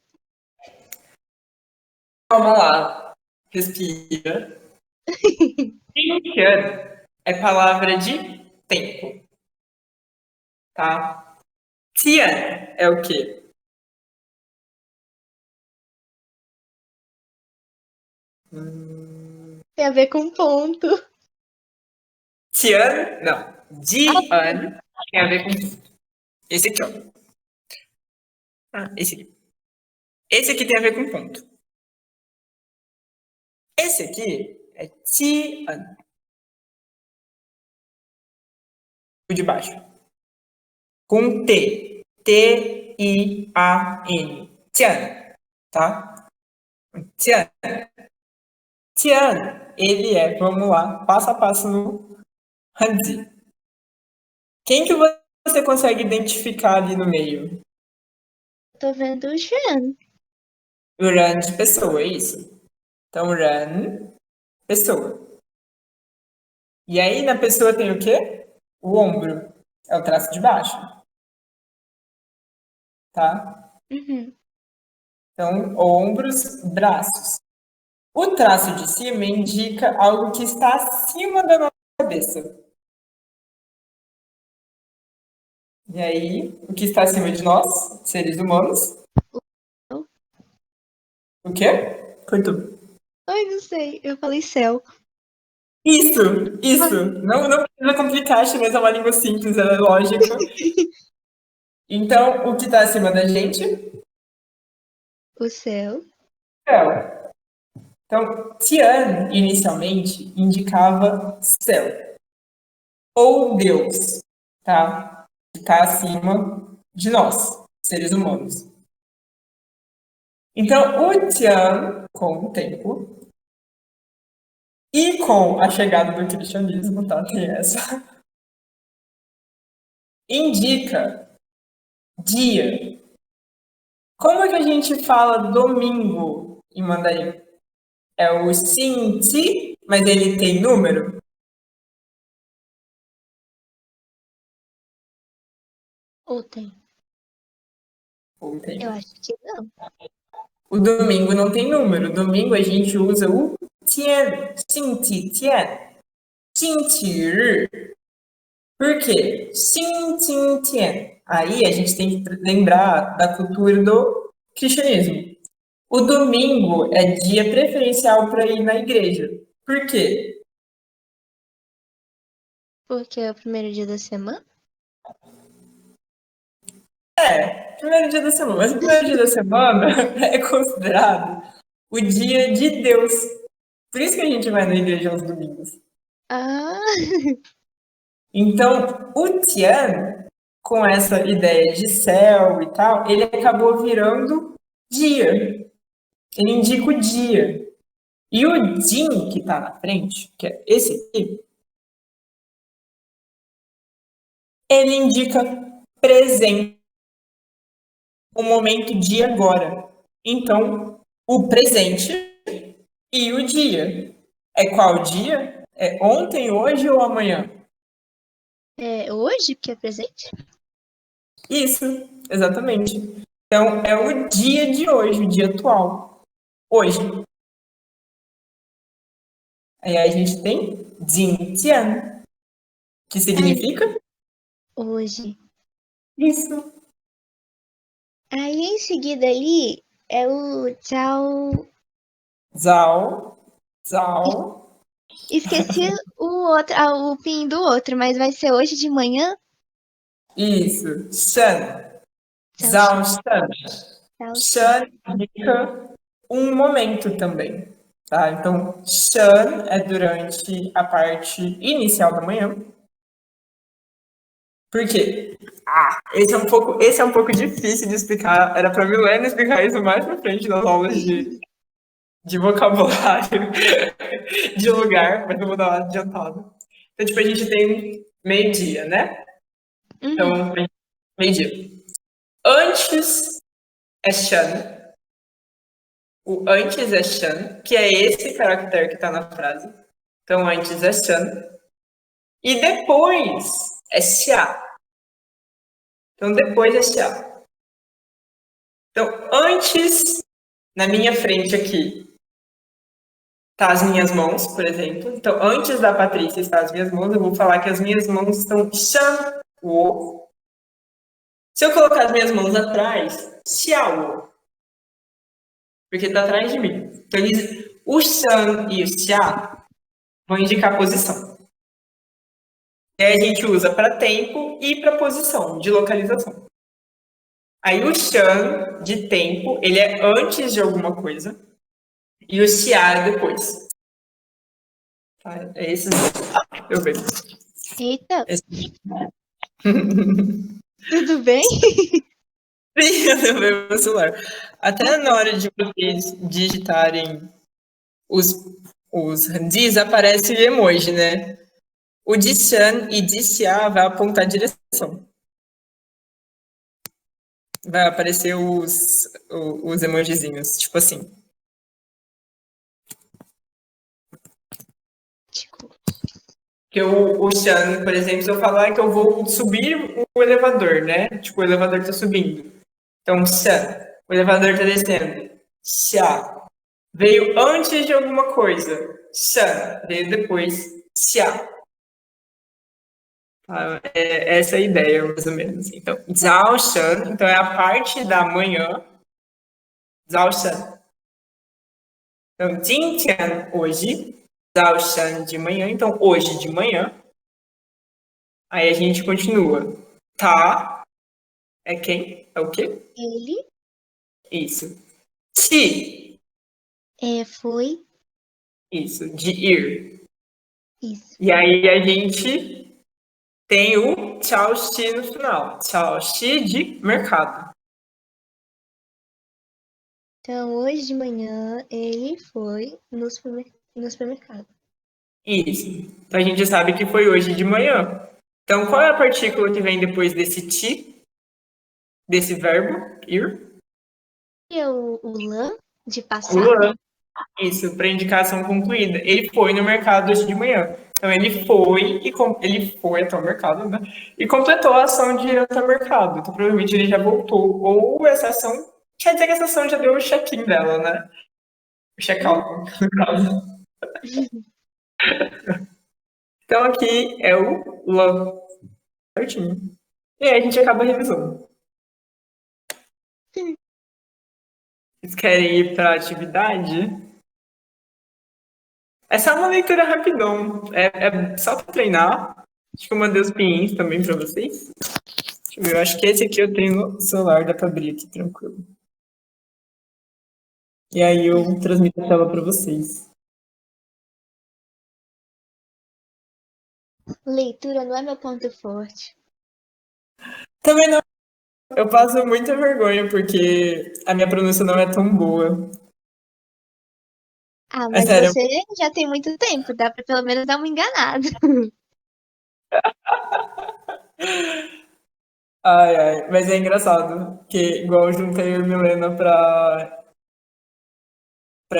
Calma lá. Respira. 今天 é palavra de tempo. Tá? Tian é o quê? Tem a ver com ponto. Tian, não. Jian tem a ver com esse aqui, ó. Esse aqui. Esse aqui tem a ver com ponto. Esse aqui é Tian. O de baixo. Com T. T-I-A-N. Tian. Tá? Tian. Tian, ele é, vamos lá, passo a passo no Hanzi. Quem que você consegue identificar ali no meio? Tô vendo o Jean. O Ran de pessoa, é isso. Então, Ran, pessoa. E aí, na pessoa tem o quê? O ombro. É o traço de baixo. Tá? Uhum. Então, ombros, braços. O traço de cima indica algo que está acima da nossa cabeça. E aí, o que está acima de nós, seres humanos? O quê? Cortou. Ai, não sei. Eu falei céu. Isso, isso. Não precisa complicar, chinês é uma língua simples, ela é lógica. Então, o que está acima da gente? O céu. Céu. Então, Tian, inicialmente, indicava céu. Ou Deus, tá? Que está acima de nós, seres humanos. Então, o Tian, com o tempo, e com a chegada do cristianismo, tá? Tem essa. Indica dia. Como que a gente fala domingo em mandarim? É o Xinti, mas ele tem número? Ou tem? Ou tem? Eu acho que não. O domingo não tem número. O domingo a gente usa o Tian, Xinti Tian, Xinti Ri. Por quê? Xin Tin Tian. Aí a gente tem que lembrar da cultura do cristianismo. O domingo é dia preferencial para ir na igreja. Por quê? Porque é o primeiro dia da semana? Primeiro dia da semana. Mas o primeiro dia da semana é considerado o dia de Deus. Por isso que a gente vai na igreja aos domingos. Ah, Então, o Tian, com essa ideia de céu e tal, ele acabou virando dia. Ele indica o dia. E o Jin, que está na frente, que é esse aqui, ele indica presente, o momento de agora. Então, o presente e o dia. É qual dia? É ontem, hoje ou amanhã? é hoje que é presente? Isso, exatamente. Então, é o dia de hoje, o dia atual. Hoje. Aí a gente tem Jin Tian, que significa Hoje. Isso. Aí em seguida ali é o tchau. Zao. Zao. Esqueci o outro, o pin do outro, mas vai ser hoje de manhã. Isso. Shan. Tchau, Zao Shan. tchau. Shan indica um momento também, tá? Então, Shan é durante a parte inicial da manhã. Por quê? Esse é um pouco difícil de explicar. Era para Milena explicar isso mais pra frente nas aulas de vocabulário, de lugar, mas eu vou dar uma adiantada. Então, tipo, a gente tem meio-dia, né? Uhum. Então, meio-dia. Antes é Shan. O antes é Shan, que é esse caractere que está na frase. Então, antes é Shan. E depois é Xia. Então, depois é Xia. Então, antes, na minha frente aqui, tá as minhas mãos, por exemplo. Então, antes da Patrícia estar as minhas mãos, eu vou falar que as minhas mãos estão Shan Wo. Se eu colocar as minhas mãos atrás, Xiao. Porque está atrás de mim. Então, o Shan e o Xia vão indicar posição. E aí a gente usa para tempo e para posição, de localização. Aí o Shan, de tempo, ele é antes de alguma coisa. E o Xia é depois. Tá? É esses dois. Eu vejo. Eita, Esse... tudo bem? Sim, eu vejo meu celular. Até na hora de vocês digitarem os handis, aparece emoji, né? O de Shan e de Xia vai apontar a direção. Vai aparecer os emojizinhos, tipo assim. Porque o Shan, por exemplo, se eu falar que eu vou subir o elevador, né? Tipo, o elevador tá subindo. Então, Shan, o elevador tá descendo. Xia. Veio antes de alguma coisa. Shan, veio depois. Xia. É essa é a ideia, mais ou menos. Então, Zhao Shan, então é a parte da manhã. Zhao Shan. Então, Jintian, hoje. Zhao Shan, de manhã. Então, hoje de manhã. Aí a gente continua. Tá. É quem? É o quê? Ele Isso. Ti. foi Isso. De ir. isso. E aí a gente tem o tchau xi no final. Tchau xi de mercado. Então, hoje de manhã ele foi no supermercado. Isso. Então a gente sabe que foi hoje de manhã. Então qual é a partícula que vem depois desse ti? Desse verbo, ir? E o lã de O passar. lan. Isso, para indicação concluída. Ele foi no mercado hoje de manhã. Então ele foi ele foi até o mercado, né? E completou a ação de ir até o mercado. Então provavelmente ele já voltou. Ou essa ação quer dizer que essa ação já deu o check-in dela, né? O check-out, no caso. Então aqui é o lan. Certinho. E aí a gente acaba revisando. Vocês querem ir para a atividade? Essa é uma leitura rapidão. É só para treinar. Acho que eu mandei os pins também para vocês. Deixa eu ver, eu acho que esse aqui eu tenho no celular, dá para abrir aqui tranquilo. E aí eu transmito a tela para vocês. Leitura não é meu ponto forte. Também não. Eu passo muita vergonha porque a minha pronúncia não é tão boa. Ah, É mas sério. você já tem muito tempo, dá pra pelo menos dar uma enganada. Ai, ai. Mas é engraçado, que igual eu juntei eu e Milena para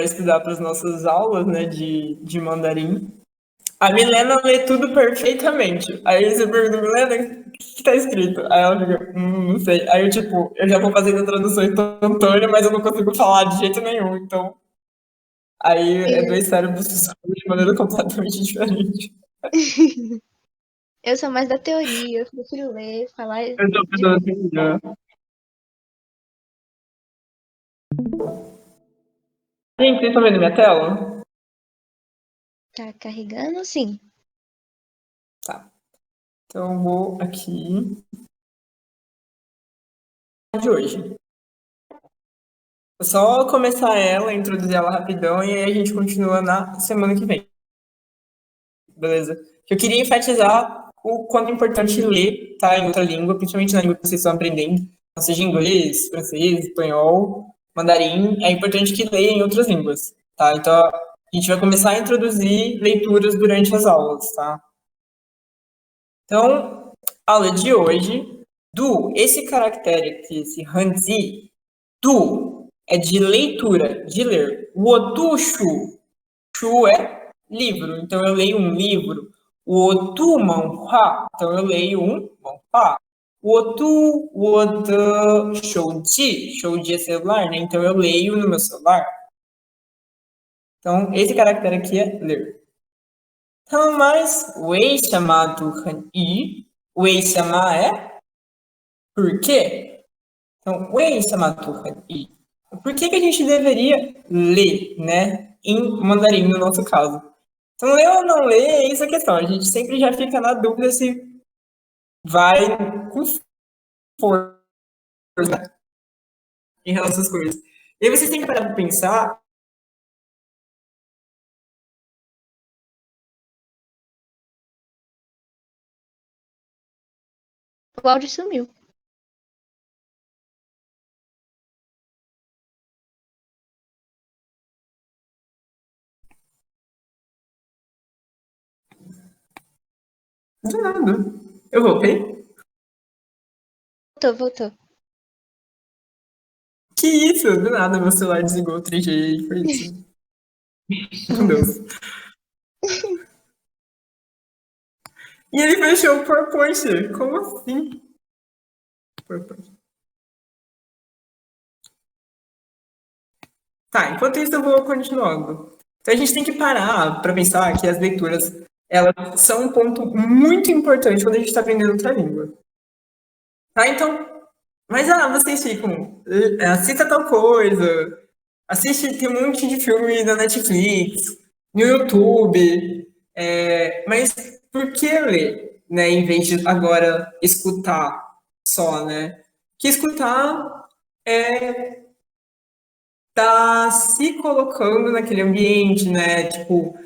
estudar para as nossas aulas, né, de mandarim. A Milena lê tudo perfeitamente. Aí você pergunta, Milena, o que tá escrito? Aí ela fica, não sei. Aí eu, tipo, eu já vou fazendo a tradução instantânea, mas eu não consigo falar de jeito nenhum. Então, aí é dois cérebros funcionando de maneira completamente diferente. Eu sou mais da teoria, eu prefiro ler, falar Eu tô de pensando assim, né? Gente, vocês estão vendo minha tela? tá carregando, sim. Tá. Então, eu vou aqui de hoje. Vou só começar ela, introduzir ela rapidão e aí a gente continua na semana que vem. Beleza? Eu queria enfatizar o quanto é importante ler, tá, em outra língua, principalmente na língua que vocês estão aprendendo, então, seja inglês, francês, espanhol, mandarim, é importante que leia em outras línguas, tá? Então, a gente vai começar a introduzir leituras durante as aulas, tá? Então, aula de hoje, esse caractere aqui, esse hanzi, é de leitura, de ler. O otu, Chu é livro, então eu leio um livro. O otu manhua, então eu leio um manhua. O otu, shouji é celular, né? Então eu leio no meu celular. Então esse caractere aqui é ler. Então, mas wei chamado han wei chamar é por quê? Então, wei chamado han por que que a gente deveria ler, né? Em mandarim, no nosso caso. Então, ler ou não ler, é isso a questão. A gente sempre já fica na dúvida se vai com força em relação a essas coisas. E aí vocês têm que parar para pensar. O áudio sumiu. De nada. Eu voltei? Voltou. Que isso? Do nada, meu celular desligou o 3G e foi isso. Com Deus. E ele fechou o PowerPoint. Como assim? PowerPoint. Tá, enquanto isso eu vou continuando. Então a gente tem que parar para pensar que as leituras elas são um ponto muito importante quando a gente está aprendendo outra língua. Tá, então, mas vocês ficam, assista tal coisa, assiste, tem um monte de filme na Netflix, no YouTube, mas por que ler, né, em vez de agora escutar só, né? Que escutar é tá se colocando naquele ambiente, né? Tipo,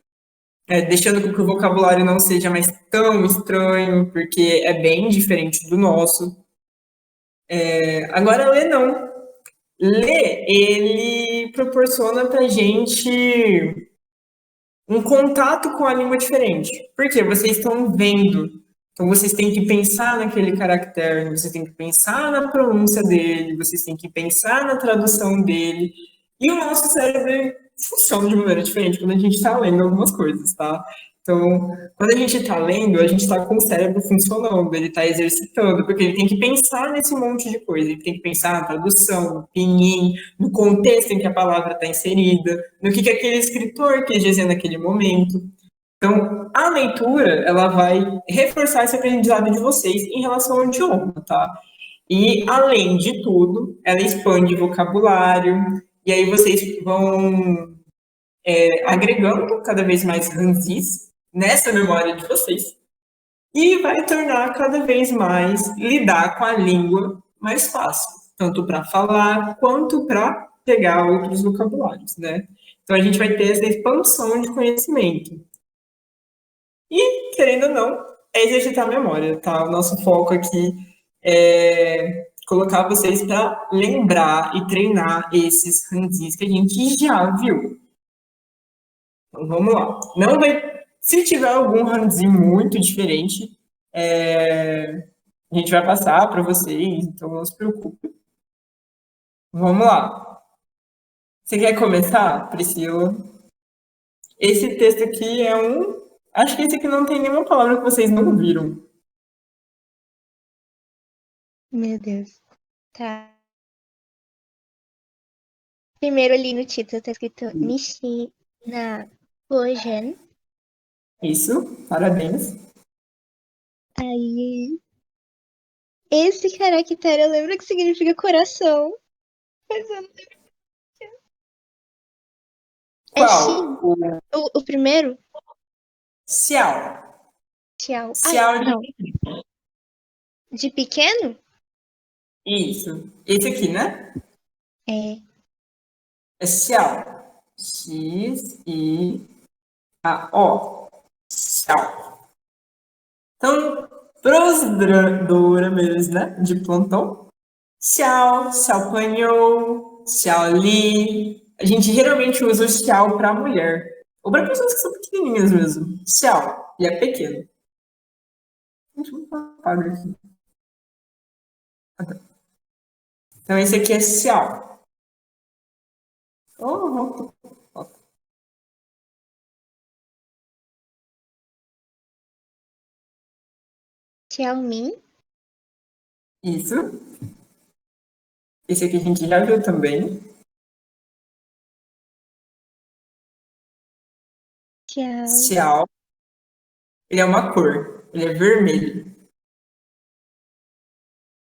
deixando com que o vocabulário não seja mais tão estranho, porque é bem diferente do nosso. Agora, ler não. Ler, ele proporciona pra gente um contato com a língua diferente. Porque vocês estão vendo. Então, vocês têm que pensar naquele caractere, vocês têm que pensar na pronúncia dele, vocês têm que pensar na tradução dele. E o nosso cérebro funciona de maneira diferente quando a gente está lendo algumas coisas, tá? Então, quando a gente está lendo, a gente está com o cérebro funcionando, ele está exercitando, porque ele tem que pensar nesse monte de coisa, ele tem que pensar na tradução, no pinyin, no contexto em que a palavra está inserida, no que aquele escritor quis dizer naquele momento. Então, a leitura, ela vai reforçar esse aprendizado de vocês em relação ao idioma, tá? E, além de tudo, ela expande vocabulário, e aí vocês vão agregando cada vez mais ranzis nessa memória de vocês, e vai tornar cada vez mais lidar com a língua mais fácil, tanto para falar quanto para pegar outros vocabulários, né? Então, a gente vai ter essa expansão de conhecimento. E, querendo ou não, é exercitar a memória, tá? O nosso foco aqui é colocar vocês para lembrar e treinar esses hanzis que a gente já viu. Então, vamos lá. Não vai... Se tiver algum hanzi muito diferente, a gente vai passar para vocês, então não se preocupe. Vamos lá. Você quer começar, Priscila? Esse texto aqui é um... Acho que esse aqui não tem nenhuma palavra que vocês não viram. Meu Deus. Tá. Primeiro ali no título tá escrito Nishi na Kojen. Isso, parabéns. Aí. Esse caractere eu lembro que significa coração. Mas eu não lembro. É X. Qual? O primeiro? Xiao. Xiao. Ai, Xiao não. De pequeno? Isso. Esse aqui, né? É. É Xiao. X-I-A-O. Xiao. Então, para os dorameiros, né? De plantão, Xiao, Xiao Panhou, Xiao Li. A gente geralmente usa o Xiao para mulher. Ou para pessoas que são pequenininhas mesmo. Xiao. E é pequeno. Deixa eu apagar aqui. Então, esse aqui é Xiao. Oh, Xiaomin. isso. Esse aqui a gente já viu também. Xiao. Xiao. Ele é uma cor. Ele é vermelho.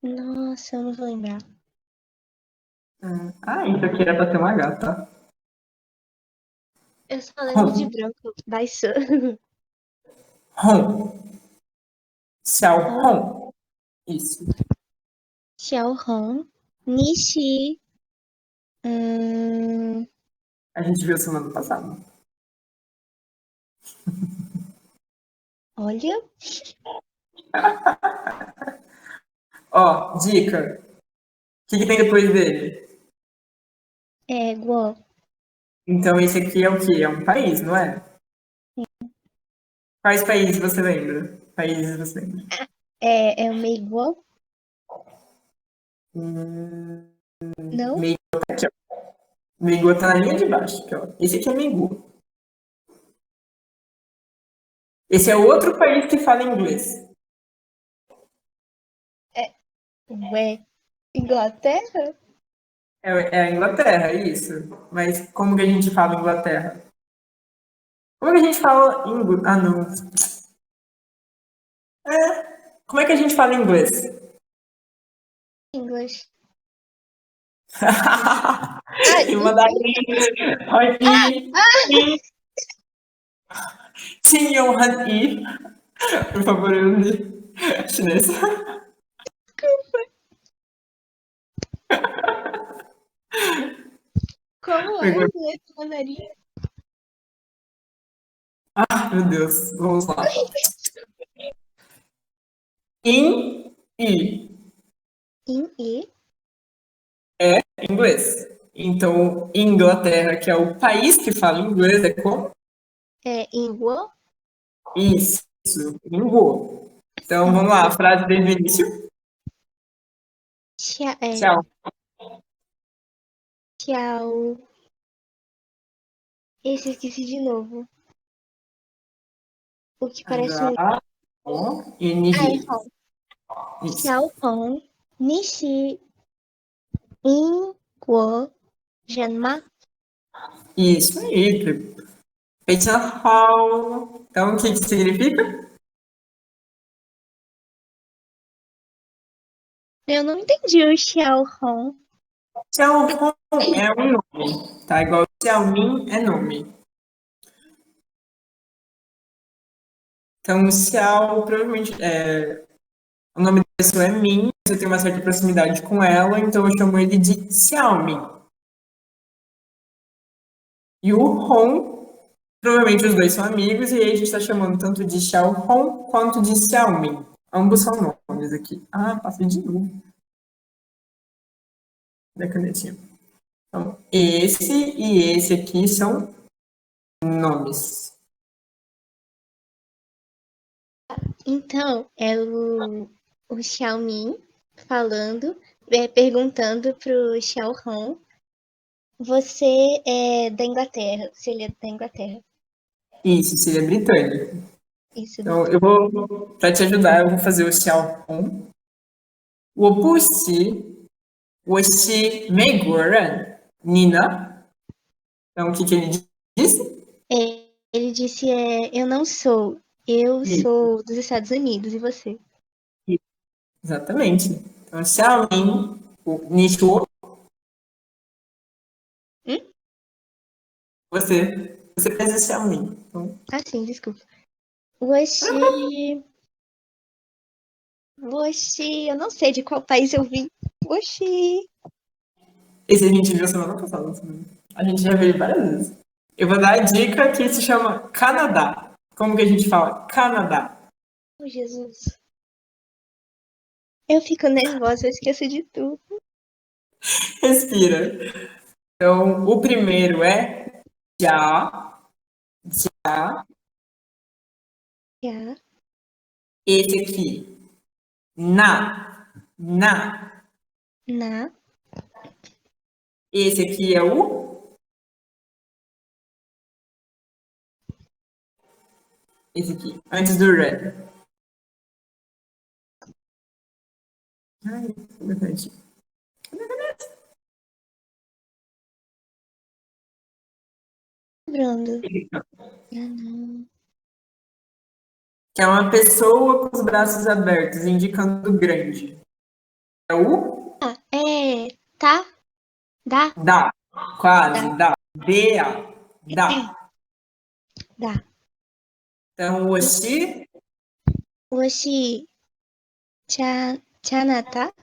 Nossa, eu não vou lembrar. Ah, isso aqui era pra ter um H, tá? Eu só lembro de Hong. branco. Baixa. Hong. Xiao Hong. Isso. Xiao Hong. Nishi. Hum, A gente viu semana passada. olha. Ó, dica. O que tem depois dele? É, Guo. Então, esse aqui é o quê? É um país, não é? Quais países você lembra? Países você lembra? É o Meiguo? Não? Meigo tá aqui, ó. Meigo tá na linha de baixo, aqui, ó. Esse aqui é Meigo. Esse é outro país que fala inglês. Ué. Inglaterra? É a Inglaterra, isso. Mas como que a gente fala Inglaterra? Como é que a gente fala inglês? Ah, não. Como é que a gente fala inglês? English. Ah, E mandar aqui. Sim, Johan I. Por favor, use chinês. como é inglês mandarim? Ah, meu Deus. Vamos lá. In e In e? é inglês. Então, Inglaterra, que é o país que fala inglês, é como? É Inguo? Isso, Ingô. Então, vamos lá, a frase desde o início. Tchau. Xiao. Esse eu esqueci de novo. O que parece um. Ah, é H-O-N-G. Hong. Isso. Xiao Hong. Nishi. In Guo. Janma. Isso aí. Hall. Então, o que que significa? Eu não entendi o Xiao Hong. Xiaohong é um nome, tá? Igual Xiaomin é nome. Então, Xiao, provavelmente, o nome da pessoa é Min, eu tenho uma certa proximidade com ela, então eu chamo ele de Xiaomi. E o Hong, provavelmente os dois são amigos, e aí a gente está chamando tanto de Xiaohong quanto de Xiaomi. Ambos são nomes aqui. Ah, passei de novo. Da canetinha. Então, esse e esse aqui são nomes. Então, é o Xiaomin falando, perguntando pro Xiao Hong. Você é da Inglaterra. Se ele é da Inglaterra. Isso, seria britânico. Isso, Então, eu vou, para te ajudar, eu vou fazer o Xiaohong. 我不喜，我是美国人，你呢？Então, o que que ele disse? Ele disse, eu não sou Eu Isso, sou dos Estados Unidos, e você? exatamente. Então, Xiaomin, o Nicho, Hum? você pensa Xiaomin. Então, Ah, sim, desculpa. Oxi. Oxi, eu não sei de qual país eu vim. Oxi. esse a gente viu semana passada também. A gente já viu várias vezes. Eu vou dar a dica que se chama Canadá. Como que a gente fala? Canadá. Oh, Jesus. Eu fico nervosa, eu esqueço de tudo. Respira. Então, o primeiro é já, já. Já. Esse aqui, na. Na. Esse aqui é o. Esse aqui, antes do red. Ai, verdade. Lembrando. Ah, não. Que é uma pessoa com os braços abertos, indicando grande. É o Ah, tá? Dá? dá. Dá. Quase, dá. Da, dá. Dá. Então, o xi, Oxi. Janata?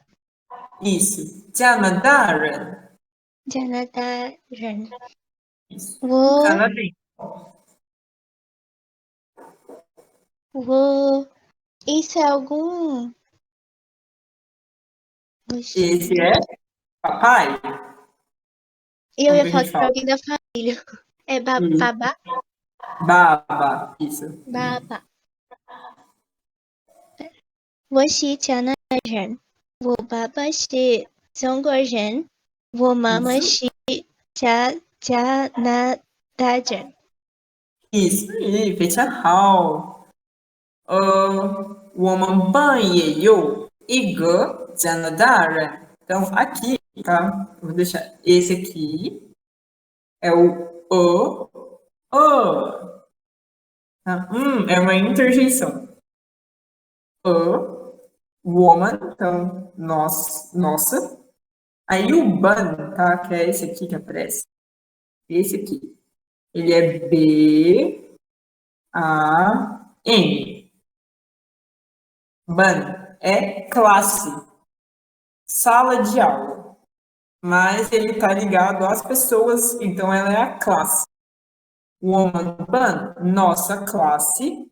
isso. Canadaran, Janata. isso. Wo. Canadense. Wo. Isso é algum. Oxi. Esse é papai. E eu Como ia que a falar gente que era fala? alguém da família. É Isso. babá? Baba, isso. Babá. Woshi Tianajan. Wo baba shi Zongorjan. Wo mama Isso. shi Janadajan. Isso aí, Feitarral. 我们扮也有一个加拿大人. Então, aqui, tá? Eu vou deixar esse aqui. É o. Tá? É uma interjeição. A, woman, então, nossa. Aí o ban, tá? Que é esse aqui que aparece. Esse aqui. Ele é B-A-N. Ban é classe, sala de aula. Mas ele está ligado às pessoas, então ela é a classe. Woman ban, nossa classe.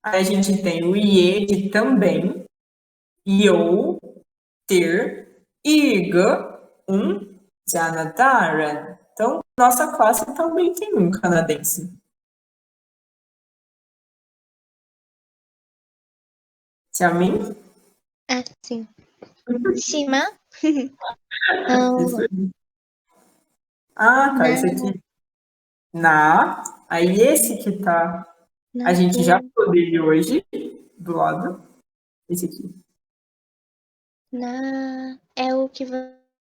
Aí a gente tem o IE de também, eu, ter, iga, Janadaran. Então, nossa classe também tem um canadense. Xiaomin? Ah, sim. Shima? Oh, Isso aí. Ah, tá, na, esse aqui. Na. Aí esse que tá. A gente já Nabu, falou dele hoje, do lado. Esse aqui. É o que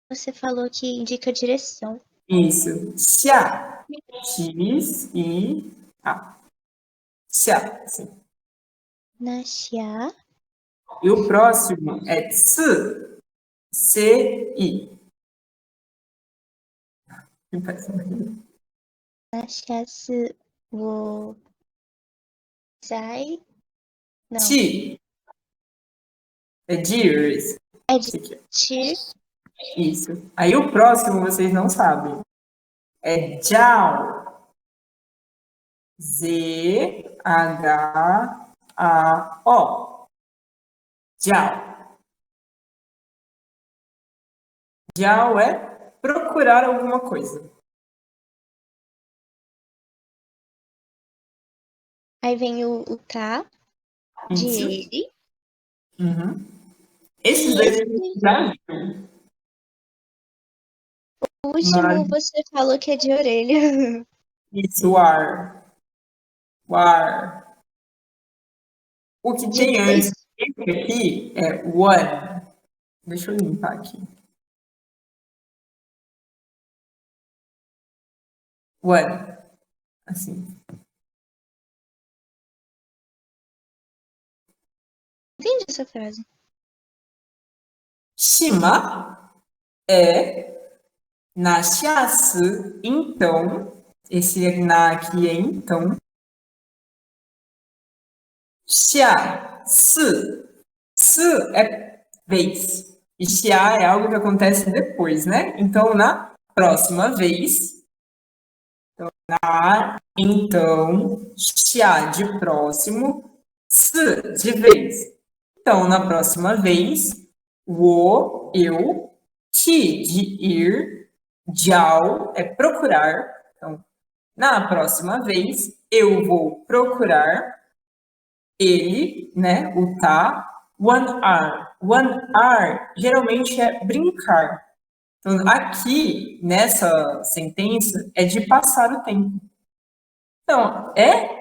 você falou que indica a direção. Isso. Xia. X, I, A. Xia. Sim. Na Xia. E o próximo é Tsi. C, I. Me parece horrível. Na Xia se wo zai. Não. Ti. É Dears. É de Esse aqui. ti. Isso. Aí o próximo vocês não sabem. É Jiao. Z-H-A-O. Jiao. Jiao é procurar alguma coisa. Aí vem o tá de Isso. ele. Uhum. Esses E dois esse já viu. último Mas você falou que é de orelha. isso, war. War. O que De tem antes dois. desse aqui é one. Deixa eu limpar aqui. One. Assim. Entendi essa frase. Shima é na shiasu, então. Esse na aqui é então. Xia, se. Se é vez. E xia é algo que acontece depois, né? Então, na próxima vez. Então, xia de próximo, se de vez. Então, na próxima vez, wo, eu, ti de ir, jiao é procurar. Então, na próxima vez, eu vou procurar ele, né, o tá, one are. One are geralmente é brincar. Então, aqui, nessa sentença, é de passar o tempo. Então,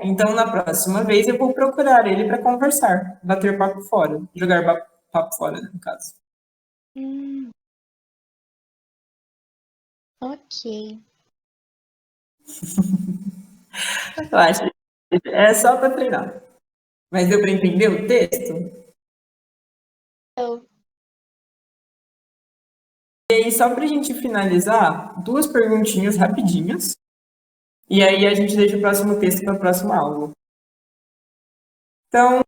então na próxima vez eu vou procurar ele para conversar, bater papo fora, jogar papo fora, né, no caso. Ok. Eu acho que é só para treinar. Mas deu para entender o texto? Eu, E aí, só para a gente finalizar, duas perguntinhas rapidinhas. E aí a gente deixa o próximo texto para a próxima aula. Então,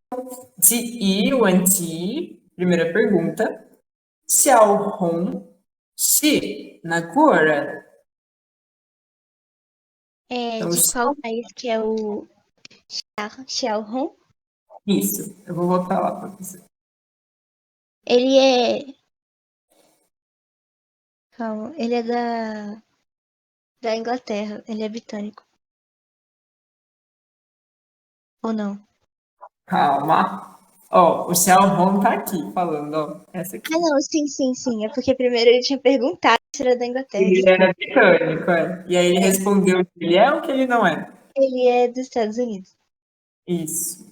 Ji Wen Ti, primeira pergunta. Xiao Hong, Xi Nagora. Então, de qual país que é o Xiaohong? isso, eu vou voltar lá para você. Ele é. Calma, ele é da Inglaterra. Ele é britânico. Ou não? Calma. Ó, o Xiao Hong tá aqui falando, ó. Essa aqui. Ah, não, sim. É porque primeiro ele tinha perguntado se era da Inglaterra. Ele era britânico, é. E aí ele respondeu que ele é ou que ele não é. Ele é dos Estados Unidos. Isso.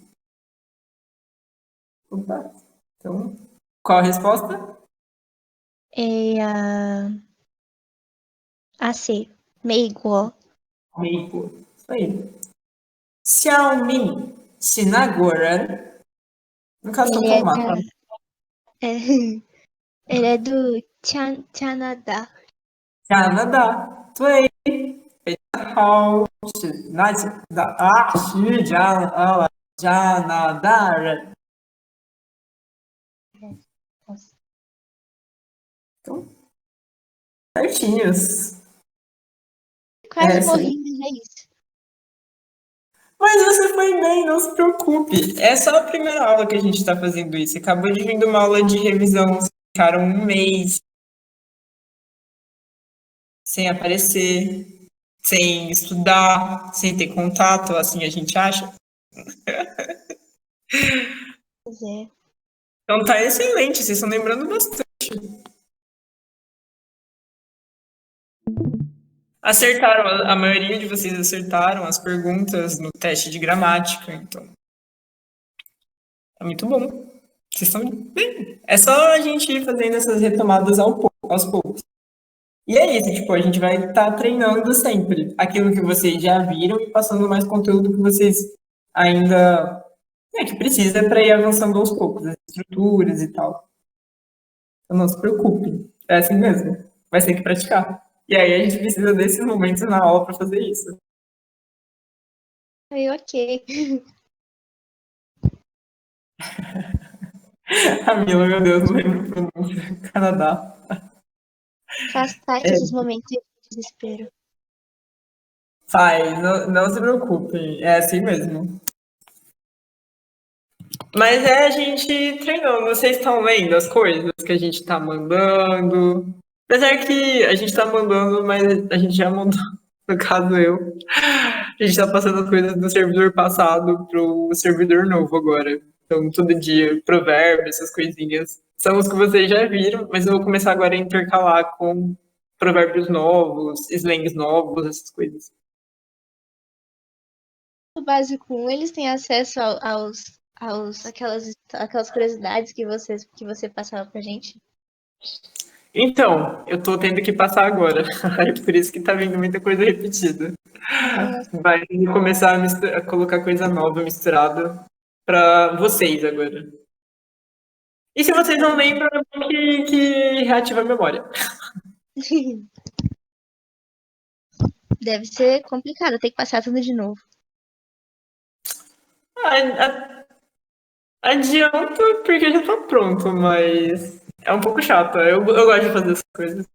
Opa. Então, qual a resposta? É a C. Meiguo. Meio. Isso aí. Xiaomi Sinagoran. No caso, tô Ele com é mapa. é, ele é do Canadá. Canadá. 对，非常好，是那是的啊，是加拿大人。Então, certinhos. Quase Essa. morri, mas é isso. Mas você foi bem, não se preocupe. É só a primeira aula que a gente está fazendo isso. Acabou de vir de uma aula de revisão. Vocês ficaram um mês sem aparecer, sem estudar, sem ter contato, assim a gente acha. Pois é. Então tá excelente, vocês estão lembrando bastante. Acertaram, a maioria de vocês acertaram as perguntas no teste de gramática, então. É muito bom. Vocês estão bem. É só a gente ir fazendo essas retomadas aos poucos. E é isso, tipo, a gente vai estar treinando sempre aquilo que vocês já viram e passando mais conteúdo que vocês ainda que precisa para ir avançando aos poucos, as estruturas e tal. Então não se preocupe, é assim mesmo. Vai ter que praticar. E aí a gente precisa desses momentos na aula para fazer isso. Aí, ok. Camila, meu Deus, não lembro o pronúncia. Canadá. Faz parte dos momentos de desespero. Faz, não se preocupe, é assim mesmo. Mas é a gente treinando, vocês estão vendo as coisas que a gente tá mandando. Apesar que a gente tá mandando, mas a gente já mandou, no caso eu. A gente tá passando as coisas do servidor passado pro servidor novo agora. Então, todo dia, provérbios, essas coisinhas. São os que vocês já viram, mas eu vou começar agora a intercalar com provérbios novos, slangs novos, essas coisas. No básico 1, eles têm acesso aquelas curiosidades que você passava pra gente. Então, eu tô tendo que passar agora. É por isso que tá vindo muita coisa repetida. Vai começar a colocar coisa nova misturada para vocês agora. E se vocês não lembram, é bom que reativa a memória. Deve ser complicado, ter que passar tudo de novo. Adianta porque já tá pronto, mas é um pouco chato. Eu gosto de fazer essas coisas.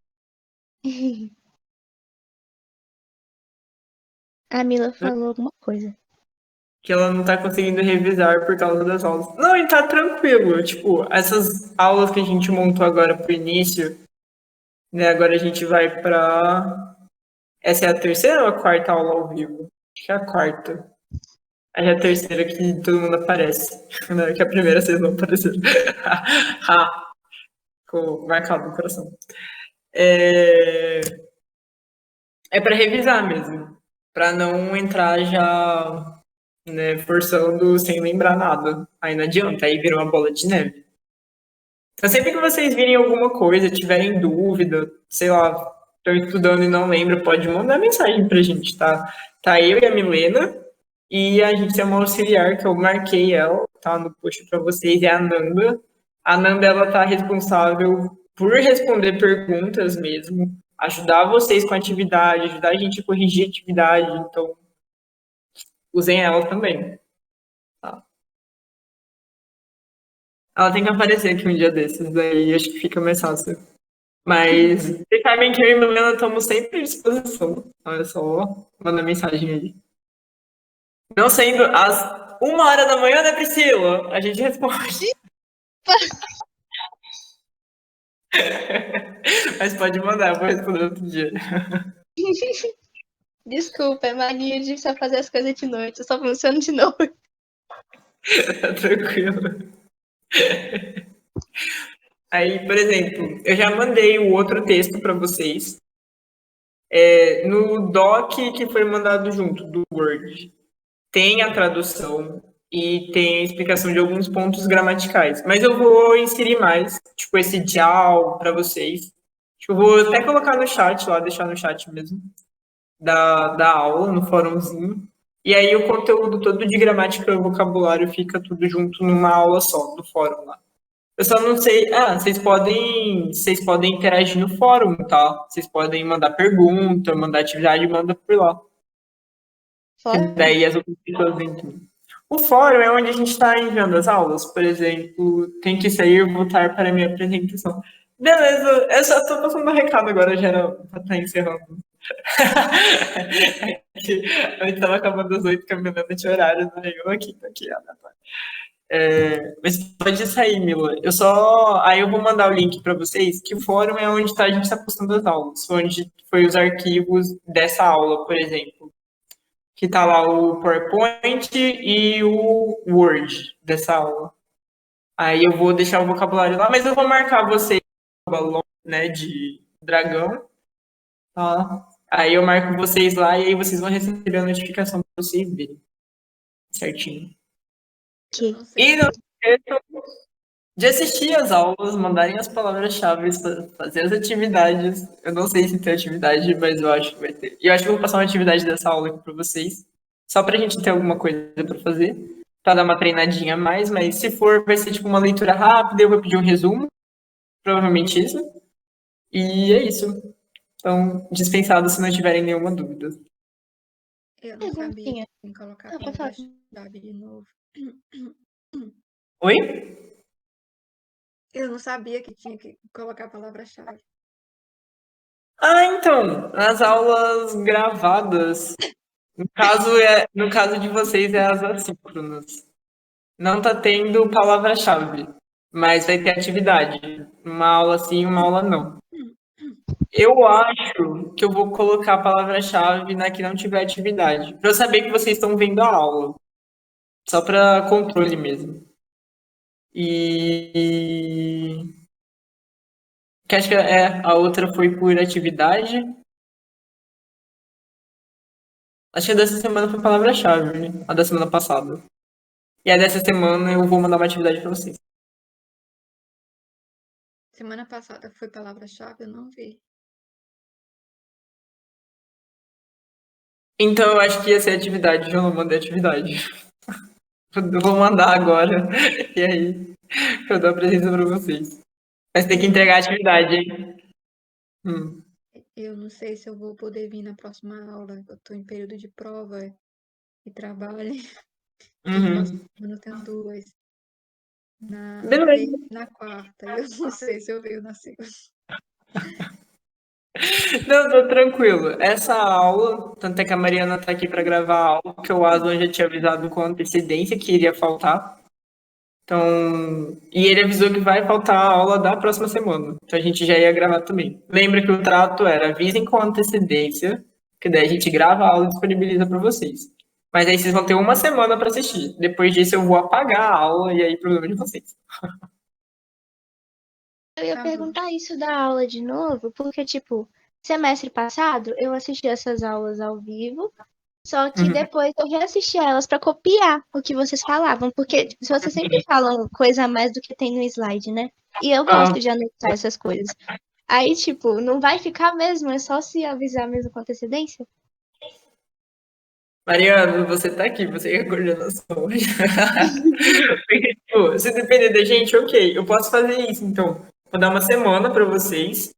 A Mila falou alguma coisa. Que ela não tá conseguindo revisar por causa das aulas. Não, e tá tranquilo. Tipo, essas aulas que a gente montou agora pro início, né? Agora a gente vai pra. Essa é a terceira ou a quarta aula ao vivo? Acho que é a quarta. Aí é a terceira que todo mundo aparece. Né? Que a primeira vocês não apareceram. Ficou marcado no coração. É para revisar mesmo. Para não entrar já, né, forçando sem lembrar nada. Aí não adianta, aí vira uma bola de neve. Então, sempre que vocês virem alguma coisa, tiverem dúvida, sei lá, estão estudando e não lembram, pode mandar mensagem pra gente, tá? Tá eu e a Milena, e a gente tem uma auxiliar que eu marquei ela, tá no post pra vocês, é a Nanda. A Nanda, ela tá responsável por responder perguntas mesmo, ajudar vocês com a atividade, ajudar a gente a corrigir a atividade, então usem ela também, tá? Ela tem que aparecer aqui um dia desses, daí acho que fica mais fácil. Mas vocês sabem que eu e a Milena estamos sempre à disposição. Olha só, manda mensagem aí. Não sendo às 1h da manhã, né, Priscila? A gente responde. Mas pode mandar, eu vou responder outro dia. Desculpa, é mania de só fazer as coisas de noite. Eu só funciono de noite. Tá tranquilo. Aí, por exemplo, eu já mandei o outro texto para vocês. No doc que foi mandado junto, do Word. Tem a tradução e tem a explicação de alguns pontos gramaticais. Mas eu vou inserir mais, tipo esse dial para vocês. Eu vou até colocar no chat lá, deixar no chat mesmo, da aula, no fórumzinho. E aí o conteúdo todo de gramática e vocabulário fica tudo junto numa aula só, do fórum lá. Eu só não sei. Ah, vocês podem interagir no fórum, tá? Vocês podem mandar pergunta, mandar atividade, manda por lá. Que Fora. daí as outras pessoas entram. O fórum é onde a gente está enviando as aulas. Por exemplo, tem que sair e voltar para a minha apresentação. Beleza, eu só estou passando um recado agora, já era para estar encerrando. A gente estava acabando às 8, caminhando de horário, né? Eu aqui, tô aqui, mas pode sair, Mila. Aí eu vou mandar o link para vocês, que o fórum é onde a gente está postando as aulas, onde foi os arquivos dessa aula, por exemplo. Que tá lá o PowerPoint e o Word dessa aula. Aí eu vou deixar o vocabulário lá, mas eu vou marcar vocês, né, de dragão, tá? Aí eu marco vocês lá e aí vocês vão receber a notificação para vocês verem. Certinho. Que? E não esqueçam de assistir as aulas, mandarem as palavras-chave, fazer as atividades. Eu não sei se tem atividade, mas eu acho que vai ter. E eu acho que eu vou passar uma atividade dessa aula aqui para vocês, só para a gente ter alguma coisa para fazer, para dar uma treinadinha a mais, mas se for, vai ser tipo uma leitura rápida, eu vou pedir um resumo, provavelmente isso. E é isso. Então, dispensado se não tiverem nenhuma dúvida. Eu não sabia Perguntinha. que tinha que colocar a Não, pode falar. palavra-chave de novo. Oi? Eu não sabia que tinha que colocar a palavra-chave. Ah, então, as aulas gravadas, no caso de vocês é as assíncronas. Não tá tendo palavra-chave, mas vai ter atividade. Uma aula sim, uma aula não. Eu acho que eu vou colocar a palavra-chave na que não tiver atividade, para eu saber que vocês estão vendo a aula, só para controle mesmo. E que acho que a outra foi por atividade. Acho que a dessa semana foi palavra-chave, né? A da semana passada. E a dessa semana eu vou mandar uma atividade para vocês. Semana passada foi palavra-chave, eu não vi. Então eu acho que ia ser atividade, eu não mandei atividade. Eu vou mandar agora. E aí, eu dou a presença pra vocês. Mas tem que entregar a atividade, hein? Hum. Eu não sei se eu vou poder vir na próxima aula. Eu tô em período de prova e trabalho. E final de Uhum. semana eu tenho duas. Na Beleza. terça e na quarta. E eu não sei se eu venho na segunda. Não, tô tranquilo. Essa aula, tanto é que a Mariana tá aqui pra gravar a aula, porque o Aslan já tinha avisado com antecedência que iria faltar. Então, e ele avisou que vai faltar a aula da próxima semana. Então a gente já ia gravar também. Lembra que o trato era avisem com antecedência, que daí a gente grava a aula e disponibiliza para vocês. Mas aí vocês vão ter uma semana para assistir. Depois disso eu vou apagar a aula e aí problema de vocês. Eu ia Tá bom. perguntar isso da aula de novo, porque, tipo, semestre passado eu assisti essas aulas ao vivo, só que Uhum. depois eu reassisti elas pra copiar o que vocês falavam, porque se vocês sempre falam coisa a mais do que tem no slide, né? E eu Ah, gosto de anotar essas coisas. Aí, tipo, não vai ficar mesmo, é só se avisar mesmo com antecedência? Mariana, você tá aqui, você é a coordenação. Porque, tipo, se depender da gente, ok, eu posso fazer isso. Então, vou dar uma semana para vocês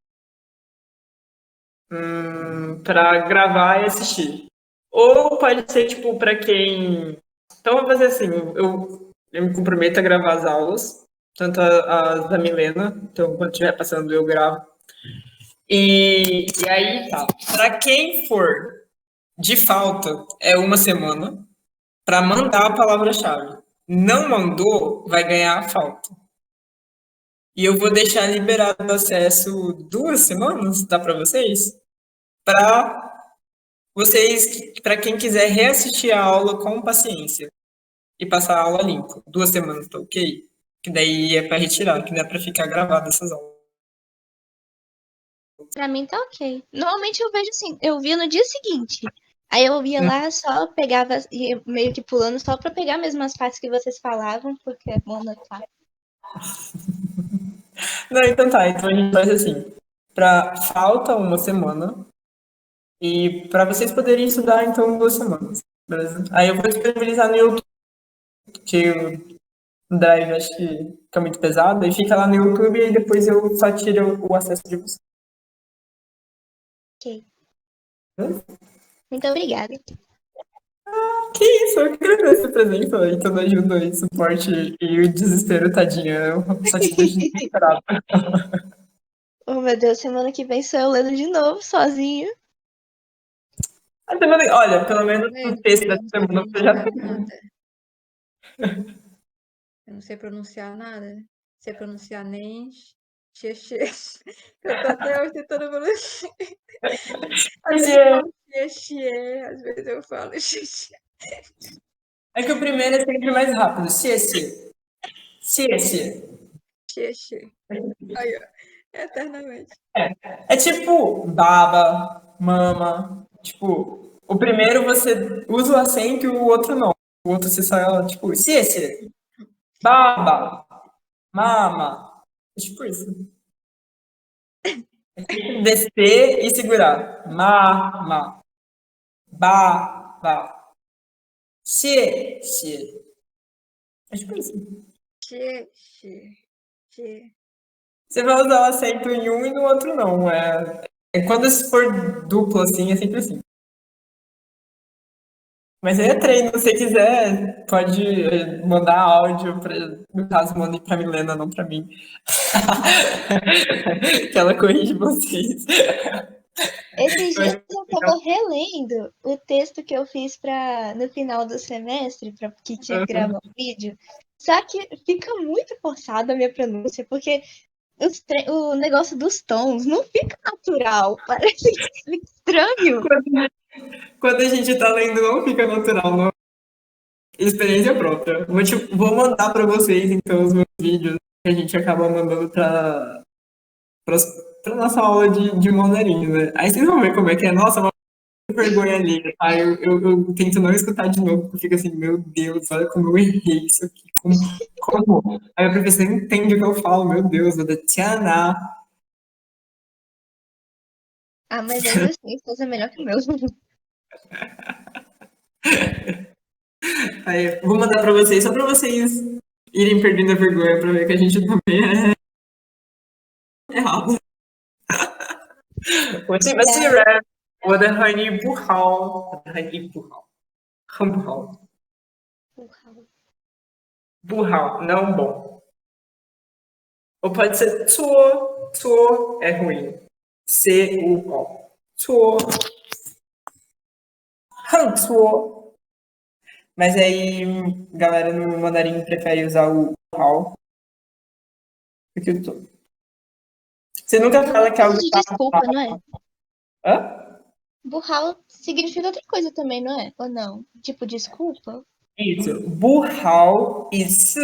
para gravar e assistir. Ou pode ser, tipo, para quem. Então, eu vou fazer assim: eu me comprometo a gravar as aulas, tanto as da Milena, então, quando estiver passando, eu gravo. E aí, tá. Para quem for de falta, é uma semana para mandar a palavra-chave. Não mandou, vai ganhar a falta. E eu vou deixar liberado o acesso 2 semanas, dá para vocês? Para vocês, para quem quiser reassistir a aula com paciência e passar a aula limpo. 2 semanas, tá ok? Que daí é para retirar, que não é para ficar gravado essas aulas. Pra mim tá ok. Normalmente eu vejo assim, eu via no dia seguinte. Aí eu ia lá, só pegava, ia meio que pulando, só pra pegar mesmo as partes que vocês falavam, porque é bom anotar. Não, então tá, então a gente faz assim. Falta uma semana e para vocês poderem estudar, então 2 semanas. Beleza? Aí eu vou disponibilizar no YouTube, que o Drive acho que fica muito pesado, aí fica lá no YouTube e aí depois eu só tiro o acesso de vocês. Ok. Muito obrigada. Que isso, eu que agradeço a presença e toda a ajuda e suporte e o desespero, tadinha. Eu só te deixo desesperado. Oh meu Deus, semana que vem sou eu lendo de novo, sozinha. Olha, pelo Tá menos o vendo? texto Eu dessa não sei semana você já pronunciar tem. nada. Eu não sei pronunciar nada. Não sei pronunciar nem xexê. Eu tô até hoje tentando pronunciar. Às vezes eu Porque falo xexê, às vezes eu falo xexê. é que o primeiro é sempre mais rápido. Se. Xexê. Aí, ó. Eternamente. É tipo baba, mama. Tipo, o primeiro você usa o acento e o outro não. O outro você só, tipo, se. Baba, mama. É tipo isso. Descer e segurar. Ma. Ba. Se. É tipo isso. Xexê. Xê. Você vai usar o acento em um e no outro não. Quando se for duplo assim, é sempre assim. Mas aí é treino, se você quiser, pode mandar áudio, no caso, mande pra Milena, não pra mim. Que ela corrige vocês. Esses Eu dias acho eu legal. tava relendo o texto que eu fiz no final do semestre, que tinha que gravar um vídeo. Só que fica muito forçada a minha pronúncia, porque o negócio dos tons não fica natural. Parece que fica estranho. Quando a gente tá lendo, não fica natural, não. Experiência própria. Vou mandar pra vocês, então, os meus vídeos que a gente acaba mandando pra nossa aula de mandarim, né? Aí vocês vão ver como é que é. Nossa, vergonha alheia, tá? Eu tento não escutar de novo, porque eu fico assim, meu Deus, olha como eu errei isso aqui. Como? Aí a professora entende o que eu falo, meu Deus, vou dar tchaná. Ah, mas ainda assim, coisa melhor que o meu. Aí, vou mandar pra vocês, só pra vocês irem perdendo a vergonha, pra ver que a gente também é errado. 我是不是人？我的汉语不好，我的汉语不好，很不好，不好，não bom. Ou pode ser tsuo, tsuo é ruim. C-U-O. Tsuo. Han tsuo. Mas aí, galera no mandarim prefere usar o hao. Porque eu tô... Você nunca fala que algo De tá... desculpa, não é? Hã? Burral significa outra coisa também, não é? Ou não? Tipo, desculpa? Isso. Burhao e su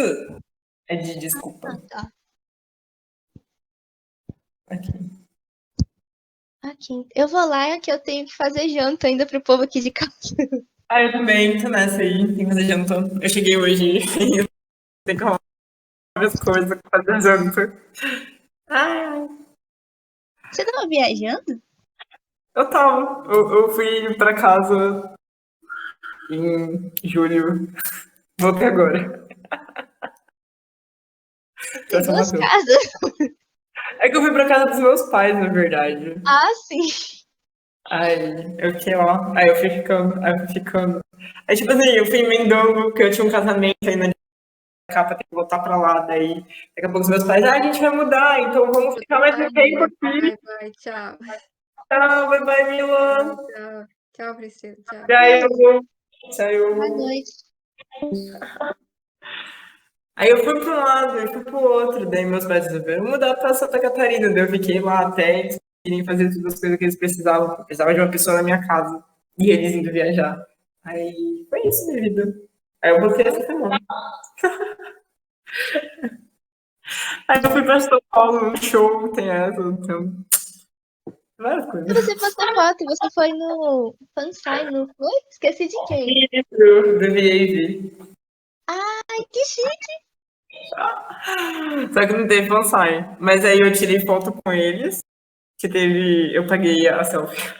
é de desculpa. Ah, tá. Aqui. Aqui. Eu vou lá que eu tenho que fazer janta ainda pro povo aqui de casa. Ah, eu também, tô nessa aí. Tem que fazer janta. Eu cheguei hoje e tem que arrumar várias coisas pra fazer janta. Ai, Você tava viajando? eu tava. Eu fui pra casa em julho. Voltei agora. Tem Pra São duas Mateus. casas. É que eu fui pra casa dos meus pais, na verdade. Ah, sim. Aí eu fiquei lá. Aí eu fui ficando. Aí eu fui ficando. Aí, tipo assim, eu fui emendando, porque eu tinha um casamento aí na capa, tem que voltar pra lá. Daí, daqui a pouco os meus pais, a gente vai mudar, então vamos ficar mais um tempo aqui. Vai, tchau. Tchau, bye bye, Milan. Tchau, tchau, Priscila. Tchau. Daí eu vou. Saiu. Boa noite. Aí eu fui para um lado, eu fui para o outro, daí meus pais resolveram mudar para Santa Catarina, daí eu fiquei lá até eles irem fazer todas as coisas que eles precisavam. Eu precisava de uma pessoa na minha casa e eles indo viajar. Aí foi isso, minha vida. Aí eu voltei essa semana. Aí eu fui para São Paulo, um show, tem essa, então. Várias coisas. Você postou foto, você foi no fansign, não foi? Esqueci de quem. Isso, do VAV. Ai, que chique. Só que não teve fansign. Mas aí eu tirei foto com eles, que teve. Eu paguei a selfie.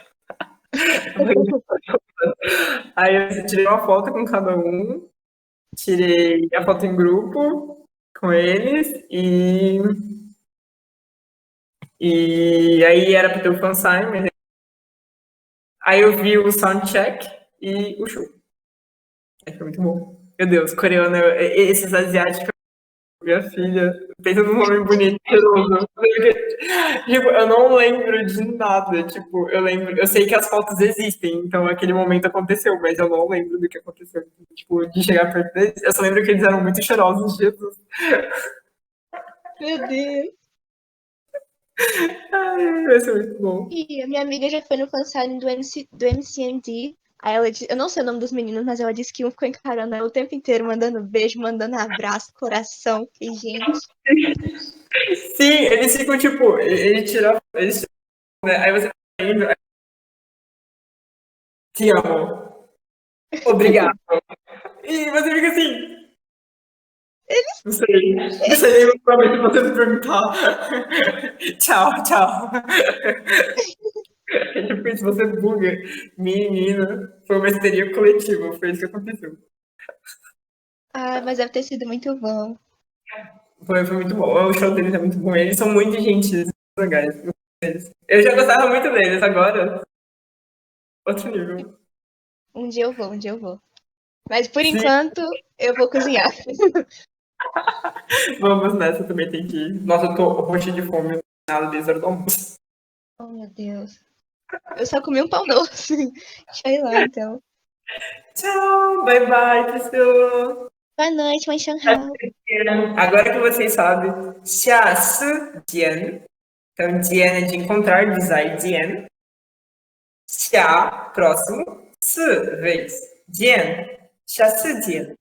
Aí eu tirei uma foto com cada um, tirei a foto em grupo com eles e aí era para ter o fansign, mas aí eu vi o soundcheck e o show. Aí foi muito bom. Meu Deus, coreano, esses asiáticos, minha filha, pensa num homem bonito, cheiroso. Tipo, eu não lembro de nada, tipo, eu sei que as fotos existem, então aquele momento aconteceu, mas eu não lembro do que aconteceu. Tipo, de chegar perto deles, eu só lembro que eles eram muito cheirosos, Jesus. Meu Deus. Ai, vai ser muito bom. E a minha amiga já foi no fansign do MCMD. Aí ela disse, eu não sei o nome dos meninos, mas ela disse que um ficou encarando ela o tempo inteiro, mandando beijo, mandando abraço, coração. E, gente. Sim, eles ficam tipo, ele tira, eles, né? Aí você tá indo, aí, te amo, obrigado. E você fica assim, não sei nem o que você me perguntar. Tchau, tchau. É tipo isso, você buga. Menina, foi uma histeria coletiva, foi isso que aconteceu. Ah, mas deve ter sido muito bom. Foi muito bom. O show deles é muito bom. Eles são muito gentis, muito legais. Eu já gostava muito deles, agora. Outro nível. Um dia eu vou. Mas por Sim. enquanto, eu vou cozinhar. Vamos nessa, também tem que ir. Nossa, eu tô roxa de fome. Nada desde a hora do almoço. Oh, meu Deus. Eu só comi um pão doce. Deixa eu ir lá, então. Tchau, bye bye, Priscila. Boa noite, mãe Shanghai. Agora que vocês sabem, xia si jian. Então, jian é de encontrar, dizai jian. Xia, próximo. Si, vez. Jian, xia si jian.